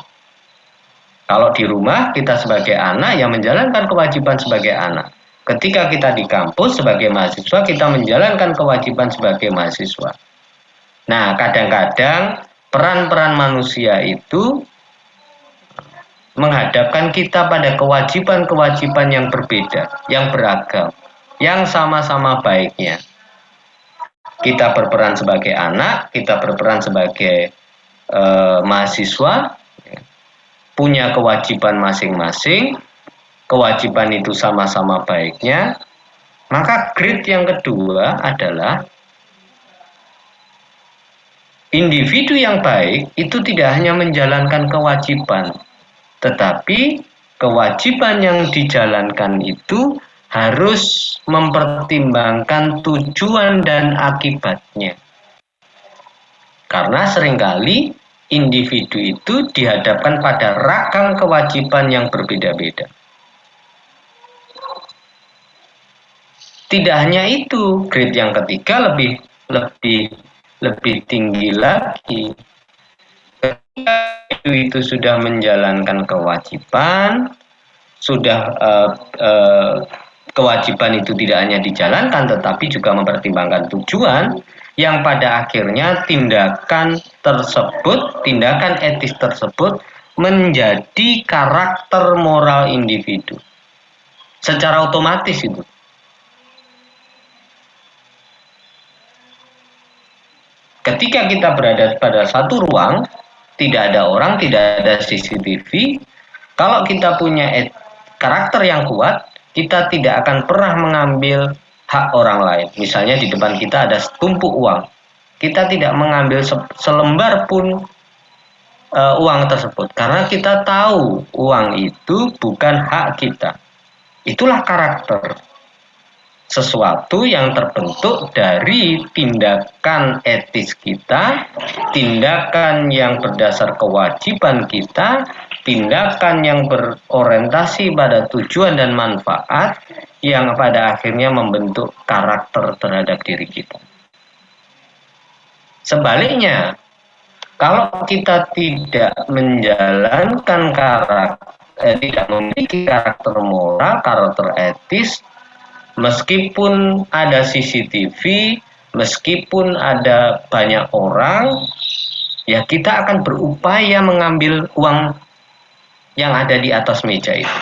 Kalau di rumah kita sebagai anak yang menjalankan kewajiban sebagai anak. Ketika kita di kampus sebagai mahasiswa, kita menjalankan kewajiban sebagai mahasiswa. Nah, kadang-kadang peran-peran manusia itu menghadapkan kita pada kewajiban-kewajiban yang berbeda, yang beragam, yang sama-sama baiknya. Kita berperan sebagai anak, kita berperan sebagai mahasiswa, punya kewajiban masing-masing, kewajiban itu sama-sama baiknya. Maka grade yang kedua adalah individu yang baik itu tidak hanya menjalankan kewajiban, tetapi kewajiban yang dijalankan itu harus mempertimbangkan tujuan dan akibatnya. Karena seringkali individu itu dihadapkan pada ragam kewajiban yang berbeda-beda. Tidak hanya itu, grade yang ketiga lebih tinggi lagi. Ketika itu sudah menjalankan kewajiban, sudah kewajiban itu tidak hanya dijalankan tetapi juga mempertimbangkan tujuan, yang pada akhirnya tindakan etis tersebut menjadi karakter moral individu secara otomatis itu. Ketika kita berada pada satu ruang, tidak ada orang, tidak ada CCTV, kalau kita punya karakter yang kuat, kita tidak akan pernah mengambil hak orang lain. Misalnya di depan kita ada setumpuk uang, kita tidak mengambil selembar pun uang tersebut karena kita tahu uang itu bukan hak kita. Itulah karakter, sesuatu yang terbentuk dari tindakan etis kita, tindakan yang berdasar kewajiban kita, tindakan yang berorientasi pada tujuan dan manfaat yang pada akhirnya membentuk karakter terhadap diri kita. Sebaliknya, kalau kita tidak menjalankan tidak memiliki karakter moral, karakter etis, meskipun ada CCTV, meskipun ada banyak orang, ya kita akan berupaya mengambil uang yang ada di atas meja itu.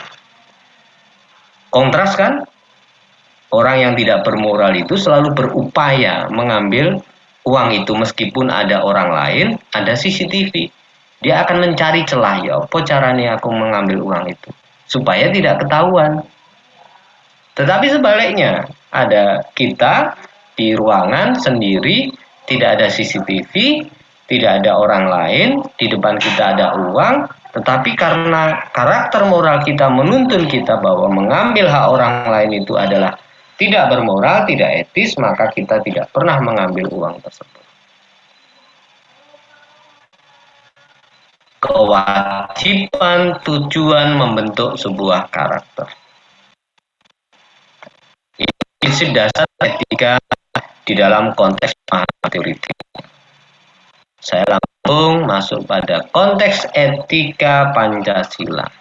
Kontras kan? Orang yang tidak bermoral itu selalu berupaya mengambil uang itu meskipun ada orang lain, ada CCTV. Dia akan mencari celah, ya apa caranya aku mengambil uang itu supaya tidak ketahuan. Tetapi sebaliknya, ada kita di ruangan sendiri, tidak ada CCTV, tidak ada orang lain, di depan kita ada uang, tetapi karena karakter moral kita menuntun kita bahwa mengambil hak orang lain itu adalah tidak bermoral, tidak etis, maka kita tidak pernah mengambil uang tersebut. Kewajiban tujuan membentuk sebuah karakter. Prinsip dasar etika di dalam konteks teoritik. Saya langsung masuk pada konteks etika Pancasila.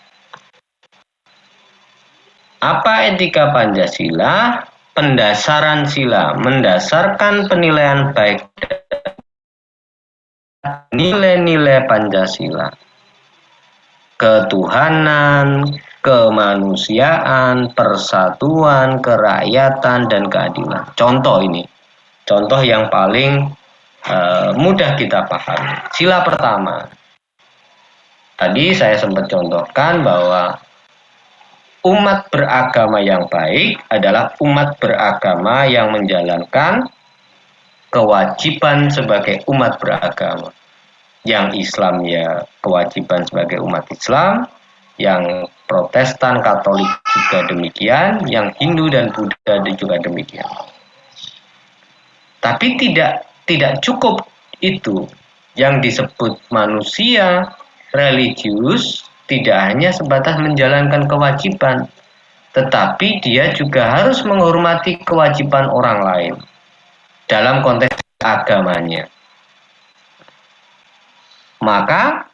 Apa etika Pancasila? Pendasaran sila, mendasarkan penilaian baik nilai-nilai Pancasila. Ketuhanan, kemanusiaan, persatuan, kerakyatan, dan keadilan. Contoh ini, contoh yang paling mudah kita pahami. Sila pertama, tadi saya sempat contohkan bahwa umat beragama yang baik adalah umat beragama yang menjalankan kewajiban sebagai umat beragama. Yang Islam ya kewajiban sebagai umat Islam, yang Protestan Katolik juga demikian, yang Hindu dan Buddha juga demikian. Tapi tidak cukup itu. Yang disebut manusia religius tidak hanya sebatas menjalankan kewajiban, tetapi dia juga harus menghormati kewajiban orang lain dalam konteks agamanya. Maka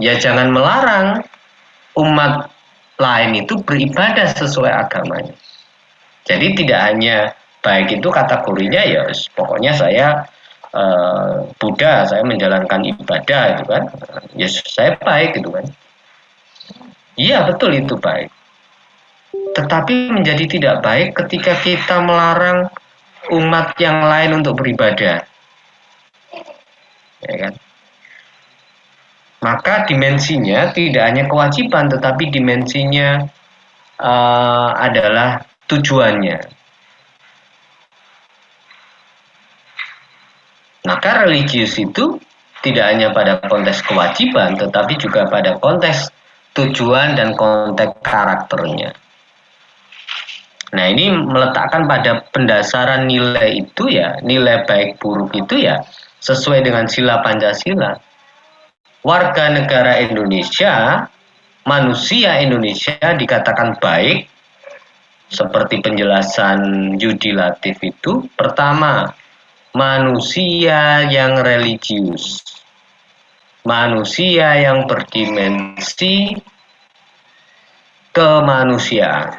ya jangan melarang umat lain itu beribadah sesuai agamanya. Jadi tidak hanya baik itu kategorinya ya pokoknya saya Buddha, saya menjalankan ibadah gitu kan. Ya saya baik gitu kan. Iya betul itu baik. Tetapi menjadi tidak baik ketika kita melarang umat yang lain untuk beribadah. Ya kan? Maka dimensinya tidak hanya kewajiban tetapi dimensinya adalah tujuannya. Maka religius itu tidak hanya pada konteks kewajiban tetapi juga pada konteks tujuan dan konteks karakternya. Nah ini meletakkan pada pendasaran nilai itu ya, nilai baik buruk itu ya sesuai dengan sila Pancasila. Warga negara Indonesia, manusia Indonesia dikatakan baik seperti penjelasan Yudi Latif itu. Pertama, manusia yang religius, manusia yang berdimensi kemanusiaan,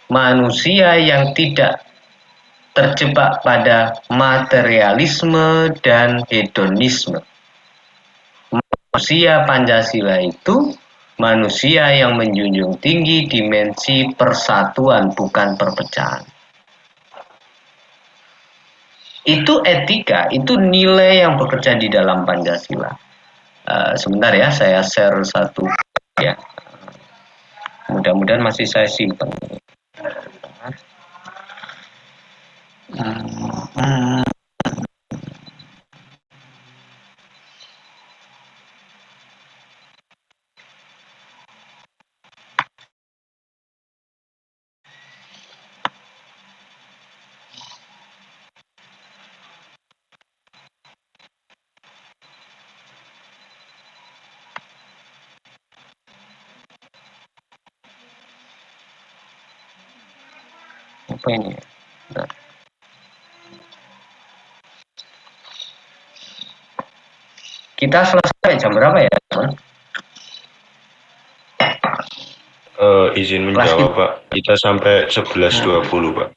manusia yang tidak terjebak pada materialisme dan hedonisme. Manusia Pancasila itu manusia yang menjunjung tinggi dimensi persatuan bukan perpecahan. Itu etika, itu nilai yang bekerja di dalam Pancasila. Sebentar ya, saya share satu ya. Mudah-mudahan masih saya simpan. apa ini? Nah. Kita selesai jam berapa ya, teman? Izin Kelas menjawab, kita. Pak. Kita sampai 11.20, Pak.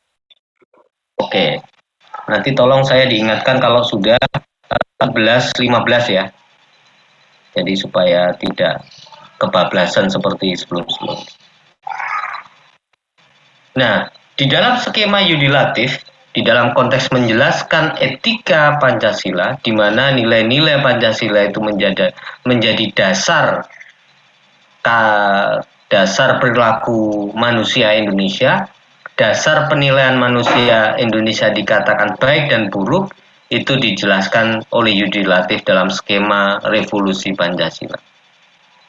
Oke. Nanti tolong saya diingatkan kalau sudah 14.15 ya. Jadi supaya tidak kebablasan seperti sebelum-sebelumnya. Nah, di dalam skema yudilatif, di dalam konteks menjelaskan etika Pancasila, di mana nilai-nilai Pancasila itu menjadi dasar perilaku manusia Indonesia, dasar penilaian manusia Indonesia dikatakan baik dan buruk, itu dijelaskan oleh yudilatif dalam skema revolusi Pancasila.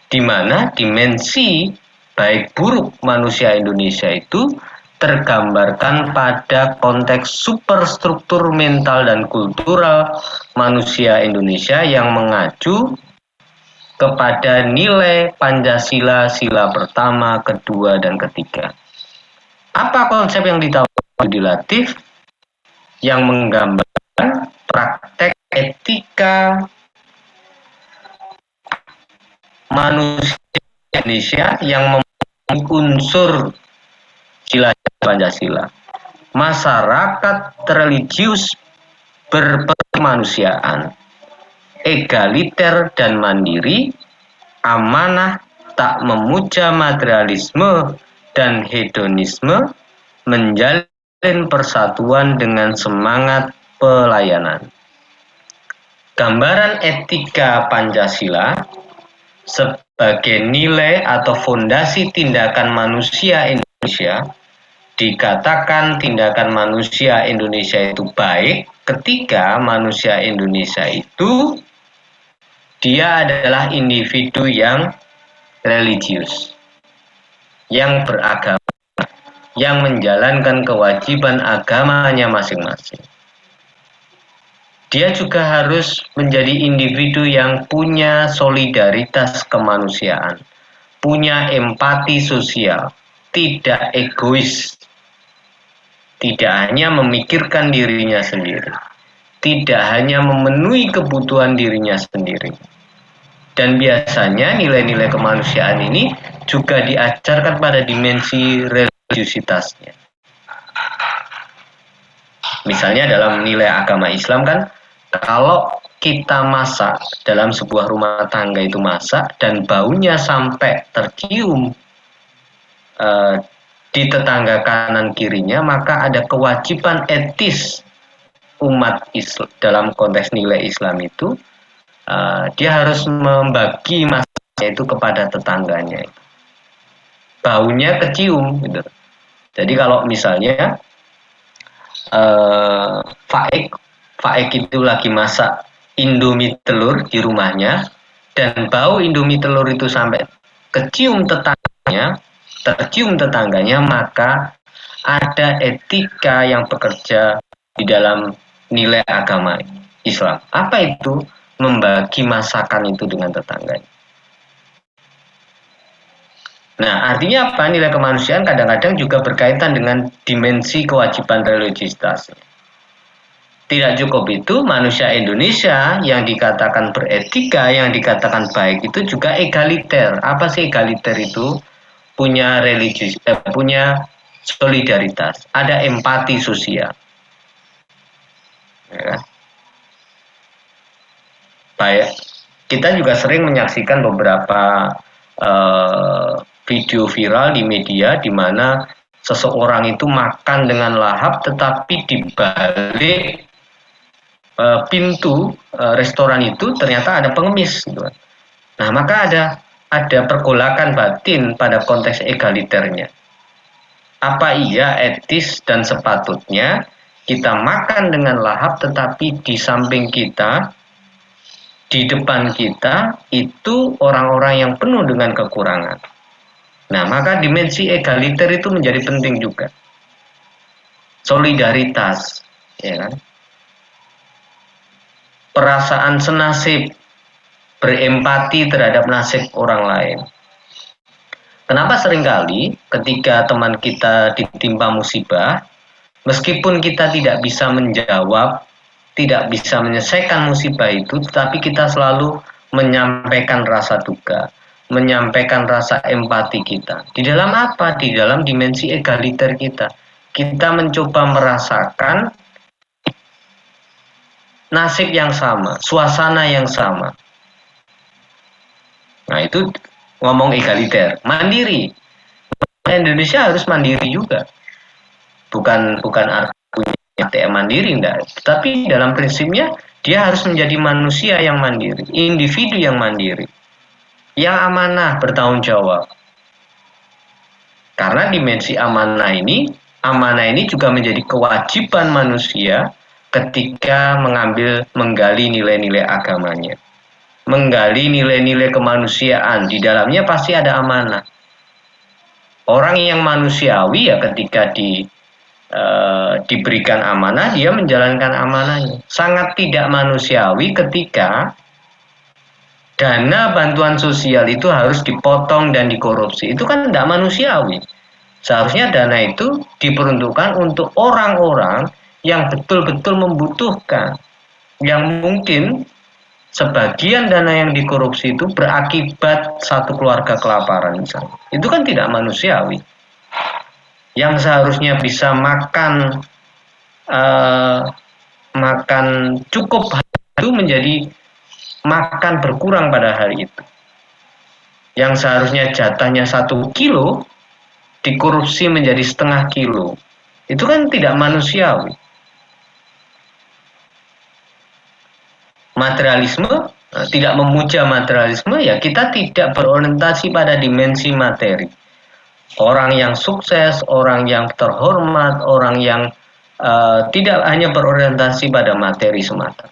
Di mana dimensi baik buruk manusia Indonesia itu tergambarkan pada konteks superstruktur mental dan kultural manusia Indonesia yang mengacu kepada nilai Pancasila sila pertama, kedua, dan ketiga. Apa konsep yang ditawarkan yudilatif? Yang menggambarkan praktek etika manusia Indonesia yang memenuhi unsur sila Pancasila. Masyarakat religius berkemanusiaan, egaliter dan mandiri, amanah, tak memuja materialisme dan hedonisme, menjalin persatuan dengan semangat pelayanan. Gambaran etika Pancasila sebagai nilai atau fondasi tindakan manusia Indonesia, dikatakan tindakan manusia Indonesia itu baik ketika manusia Indonesia itu dia adalah individu yang religius, yang beragama, yang menjalankan kewajiban agamanya masing-masing. Dia juga harus menjadi individu yang punya solidaritas kemanusiaan, punya empati sosial, tidak egois, tidak hanya memikirkan dirinya sendiri, tidak hanya memenuhi kebutuhan dirinya sendiri. Dan biasanya nilai-nilai kemanusiaan ini juga diajarkan pada dimensi religiusitasnya. Misalnya dalam nilai agama Islam kan, kalau kita masak dalam sebuah rumah tangga itu masak dan baunya sampai tercium di tetangga kanan kirinya, maka ada kewajiban etis umat Islam dalam konteks nilai Islam itu, dia harus membagi masaknya itu kepada tetangganya. Baunya kecium gitu. Jadi kalau misalnya Faik itu lagi masak Indomie telur di rumahnya dan bau Indomie telur itu sampai tercium tetangganya, maka ada etika yang bekerja di dalam nilai agama Islam. Apa itu? Membagi masakan itu dengan tetangganya. Nah, artinya apa? Nilai kemanusiaan kadang-kadang juga berkaitan dengan dimensi kewajiban religiusitas. Tidak cukup itu, manusia Indonesia yang dikatakan beretika, yang dikatakan baik itu juga egaliter. Apa sih egaliter itu? Punya punya solidaritas, ada empati sosial. Ya. Baik, kita juga sering menyaksikan beberapa video viral di media di mana seseorang itu makan dengan lahap, tetapi di balik pintu restoran itu ternyata ada pengemis gitu. Nah, maka ada pergolakan batin pada konteks egaliternya. Apa iya etis dan sepatutnya kita makan dengan lahap, tetapi di samping kita, di depan kita itu orang-orang yang penuh dengan kekurangan. Nah, maka dimensi egaliter itu menjadi penting juga. Solidaritas, ya kan? Perasaan senasib, berempati terhadap nasib orang lain. Kenapa seringkali ketika teman kita ditimpa musibah, Meskipun kita tidak bisa menjawab, tidak bisa menyelesaikan musibah itu, tetapi kita selalu menyampaikan rasa duka, menyampaikan rasa empati kita. Di dalam apa? Di dalam dimensi egaliter kita. Kita mencoba merasakan nasib yang sama, suasana yang sama. Nah, itu ngomong egaliter. Mandiri. Indonesia harus mandiri juga. Bukan artinya ATM mandiri, enggak. Tapi dalam prinsipnya dia harus menjadi manusia yang mandiri, individu yang mandiri, yang amanah, bertanggung jawab. Karena dimensi amanah ini juga menjadi kewajiban manusia ketika menggali nilai-nilai agamanya, menggali nilai-nilai kemanusiaan. Di dalamnya pasti ada amanah. Orang yang manusiawi ya ketika diberikan amanah, dia menjalankan amanahnya. Sangat tidak manusiawi ketika dana bantuan sosial itu harus dipotong dan dikorupsi. Itu kan tidak manusiawi. Seharusnya dana itu diperuntukkan untuk orang-orang yang betul-betul membutuhkan. Yang mungkin sebagian dana yang dikorupsi itu berakibat satu keluarga kelaparan misalnya. Itu kan tidak manusiawi. Yang seharusnya bisa makan cukup itu menjadi makan berkurang pada hari itu. Yang seharusnya jatahnya 1 kilo dikorupsi menjadi setengah kilo. Itu kan tidak manusiawi. Materialisme, tidak memuja materialisme, ya kita tidak berorientasi pada dimensi materi. Orang yang sukses, orang yang terhormat, orang yang tidak hanya berorientasi pada materi semata.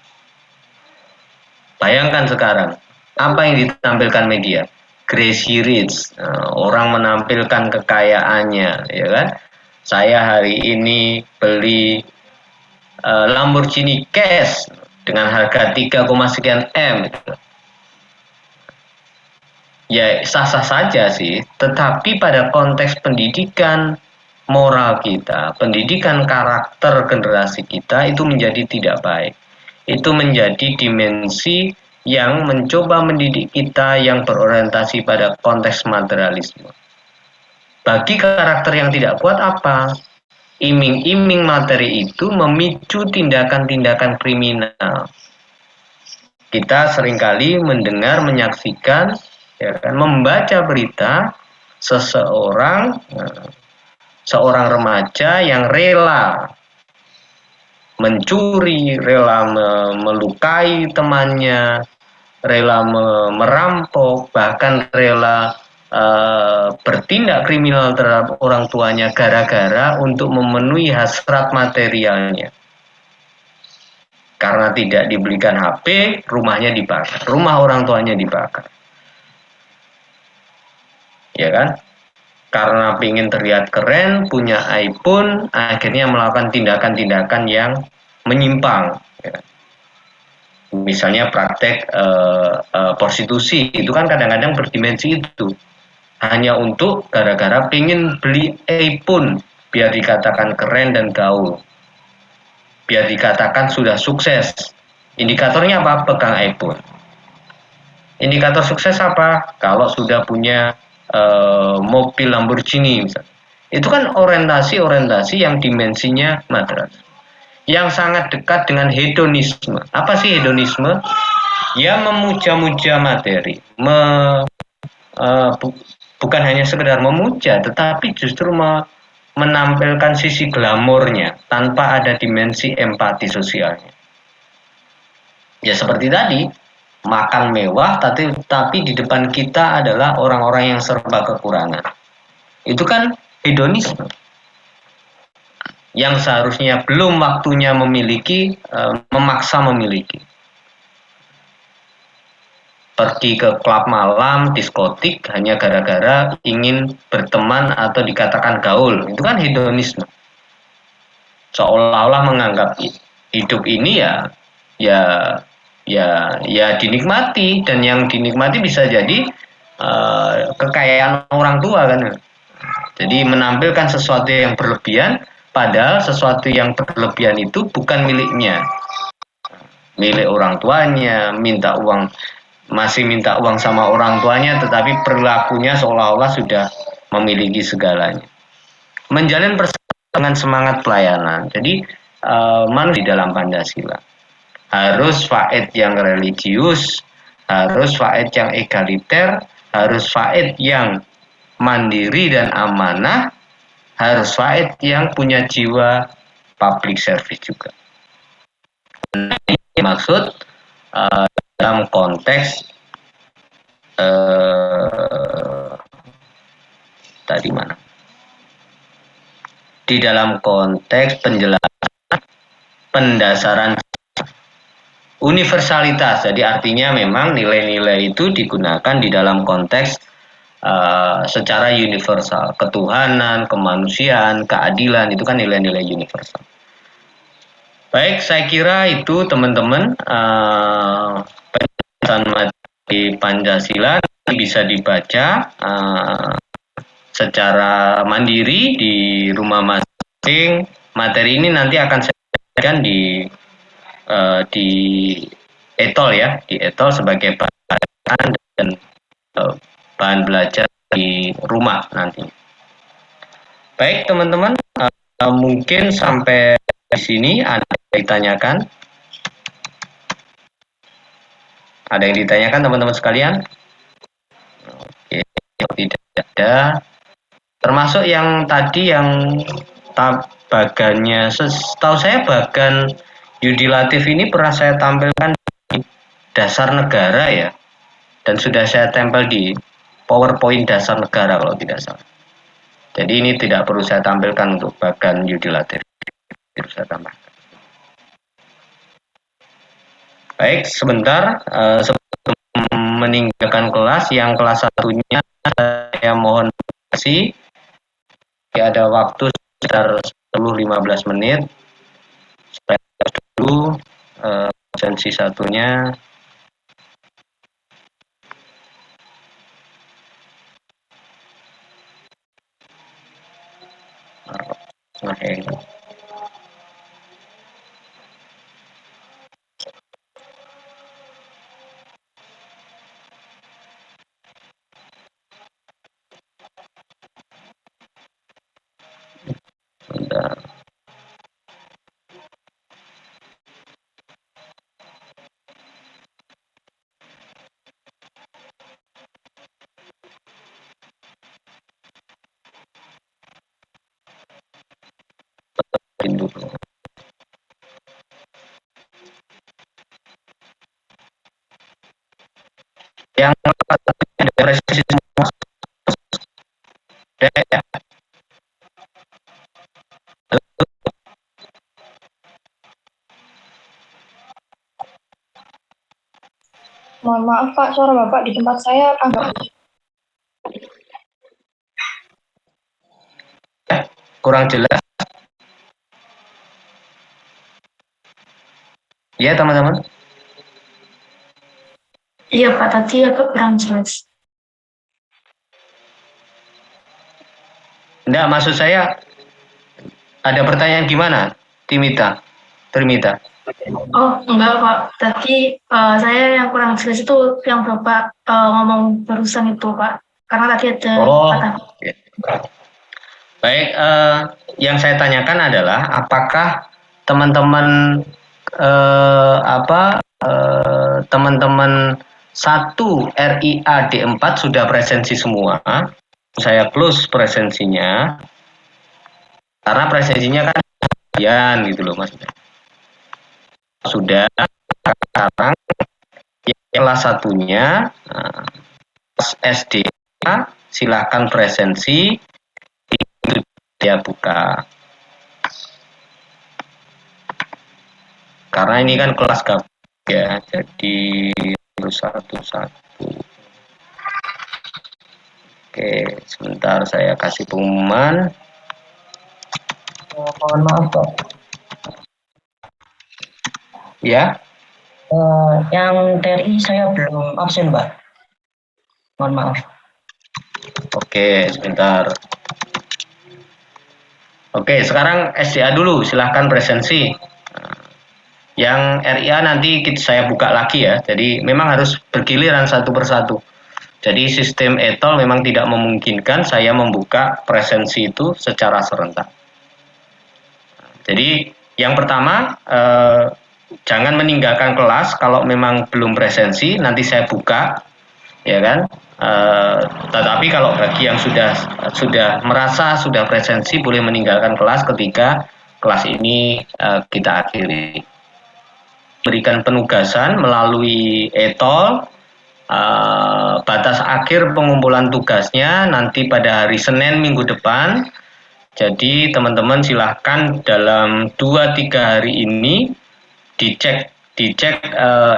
Bayangkan sekarang, apa yang ditampilkan media? Crazy Rich, orang menampilkan kekayaannya, ya kan? Saya hari ini beli Lamborghini cash dengan harga 3, sekian M. Ya sah-sah saja sih, tetapi pada konteks pendidikan moral kita, pendidikan karakter generasi kita itu menjadi tidak baik. Itu menjadi dimensi yang mencoba mendidik kita yang berorientasi pada konteks materialisme. Bagi karakter yang tidak kuat apa? Iming-iming materi itu memicu tindakan-tindakan kriminal. Kita seringkali mendengar, menyaksikan, ya kan, membaca berita seorang remaja yang rela mencuri, rela melukai temannya, rela merampok, bahkan rela bertindak kriminal terhadap orang tuanya gara-gara untuk memenuhi hasrat materialnya. Karena tidak dibelikan HP, rumahnya dibakar, rumah orang tuanya dibakar. Ya kan? Karena ingin terlihat keren, punya iPhone, akhirnya melakukan tindakan-tindakan yang menyimpang. Ya. Misalnya praktek prostitusi, itu kan kadang-kadang berdimensi itu. Hanya untuk gara-gara ingin beli iPhone, biar dikatakan keren dan gaul. Biar dikatakan sudah sukses. Indikatornya apa? Pegang iPhone. Indikator sukses apa? Kalau sudah punya mobil Lamborghini misalnya. Itu kan orientasi yang dimensinya material. Yang sangat dekat dengan hedonisme. Apa sih hedonisme? Ya memuja-muja materi. Bukan hanya sekedar memuja, tetapi justru menampilkan sisi glamornya tanpa ada dimensi empati sosialnya. Ya seperti tadi, makan mewah tapi di depan kita adalah orang-orang yang serba kekurangan. Itu kan hedonisme. Yang seharusnya belum waktunya memiliki, memaksa memiliki. Pergi ke klub malam, diskotik hanya gara-gara ingin berteman atau dikatakan gaul. Itu kan hedonisme. Seolah-olah menganggap hidup ini ya dinikmati, dan yang dinikmati bisa jadi kekayaan orang tua kan. Jadi menampilkan sesuatu yang berlebihan Padahal sesuatu yang berlebihan itu bukan miliknya. Milik orang tuanya, masih minta uang sama orang tuanya, tetapi perilakunya seolah-olah sudah memiliki segalanya. Menjalin persatuan dengan semangat pelayanan. Jadi manusia di dalam Pancasila harus faed yang religius, harus faed yang egaliter, harus faed yang mandiri dan amanah, harus faed yang punya jiwa public service juga. Ini maksud dalam konteks tadi mana? Di dalam konteks penjelasan pendasaran universalitas. Jadi artinya memang nilai-nilai itu digunakan di dalam konteks secara universal. Ketuhanan, kemanusiaan, keadilan itu kan nilai-nilai universal. Baik, saya kira itu teman-teman penjelasan materi Pancasila bisa dibaca secara mandiri di rumah masing-masing. Materi ini nanti akan saya sampaikan di etol ya, di etol sebagai bahan dan bahan belajar di rumah nanti. Baik teman-teman, mungkin sampai di sini ada yang ditanyakan? Ada yang ditanyakan teman-teman sekalian? Oke, tidak ada. Termasuk yang tadi yang bagannya, setahu saya bagan yudilatif ini pernah saya tampilkan di dasar negara ya, dan sudah saya tempel di PowerPoint dasar negara kalau tidak salah. Jadi ini tidak perlu saya tampilkan untuk bagan yudilatif. Perlu saya tambahkan. Baik, sebentar sebelum meninggalkan kelas, yang kelas satunya saya mohon kasih ada waktu sekitar 10-15 menit supaya dulu sensi satunya. Yang ada presisi semua ya. Mohon maaf Pak, suara Bapak di tempat saya agak kurang jelas. Ya teman-teman. Iya Pak, tadi agak kurang jelas. Enggak, maksud saya ada pertanyaan gimana, Trimita? Oh enggak Pak, tadi saya yang kurang jelas itu yang Bapak ngomong barusan itu Pak, karena tadi ada kata. Baik, yang saya tanyakan adalah apakah teman-teman teman-teman 1 RIA D4 sudah presensi semua. Saya close presensinya karena presensinya kan sekian gitu loh maksudnya. Sudah, sekarang kelas satunya SD silakan presensi, dia buka. Karena ini kan kelas gabung ya, jadi satu-satu. Oke, sebentar saya kasih pengumuman. Mohon maaf Pak. Ya. Yang TRI saya belum absen Pak. Mohon maaf. Oke, sebentar. Oke, sekarang SDA dulu, silahkan presensi. Yang RIA nanti saya buka lagi ya, jadi memang harus bergiliran satu persatu. Jadi sistem ETOL memang tidak memungkinkan saya membuka presensi itu secara serentak. Jadi yang pertama, jangan meninggalkan kelas kalau memang belum presensi, nanti saya buka, ya kan. Tetapi kalau bagi yang sudah merasa sudah presensi, boleh meninggalkan kelas ketika kelas ini kita akhiri. Berikan penugasan melalui ETOL, batas akhir pengumpulan tugasnya nanti pada hari Senin minggu depan. Jadi teman-teman silahkan dalam 2-3 hari ini dicek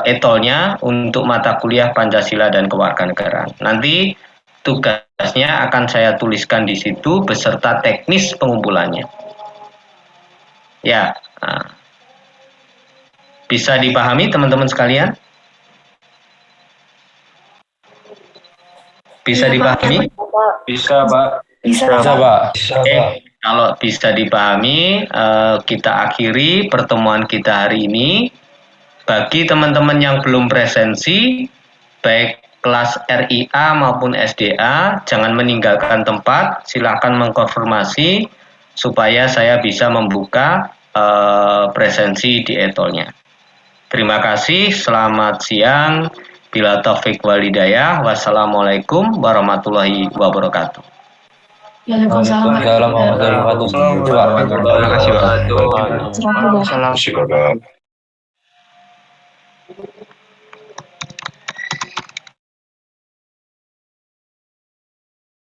ETOL-nya untuk mata kuliah Pancasila dan Kewarganegaraan. Nanti tugasnya akan saya tuliskan di situ beserta teknis pengumpulannya. Ya, bisa dipahami teman-teman sekalian? Bisa dipahami? Bisa, Pak. Bisa, Pak. Oke, kalau bisa dipahami, kita akhiri pertemuan kita hari ini. Bagi teman-teman yang belum presensi, baik kelas RIA maupun SDA, jangan meninggalkan tempat, silakan mengkonfirmasi supaya saya bisa membuka presensi di ETOL-nya. Terima kasih, selamat siang. Bila taufik wal hidayah, wassalamualaikum warahmatullahi wabarakatuh. Waalaikumsalam warahmatullahi wabarakatuh. Terima kasih, Pak.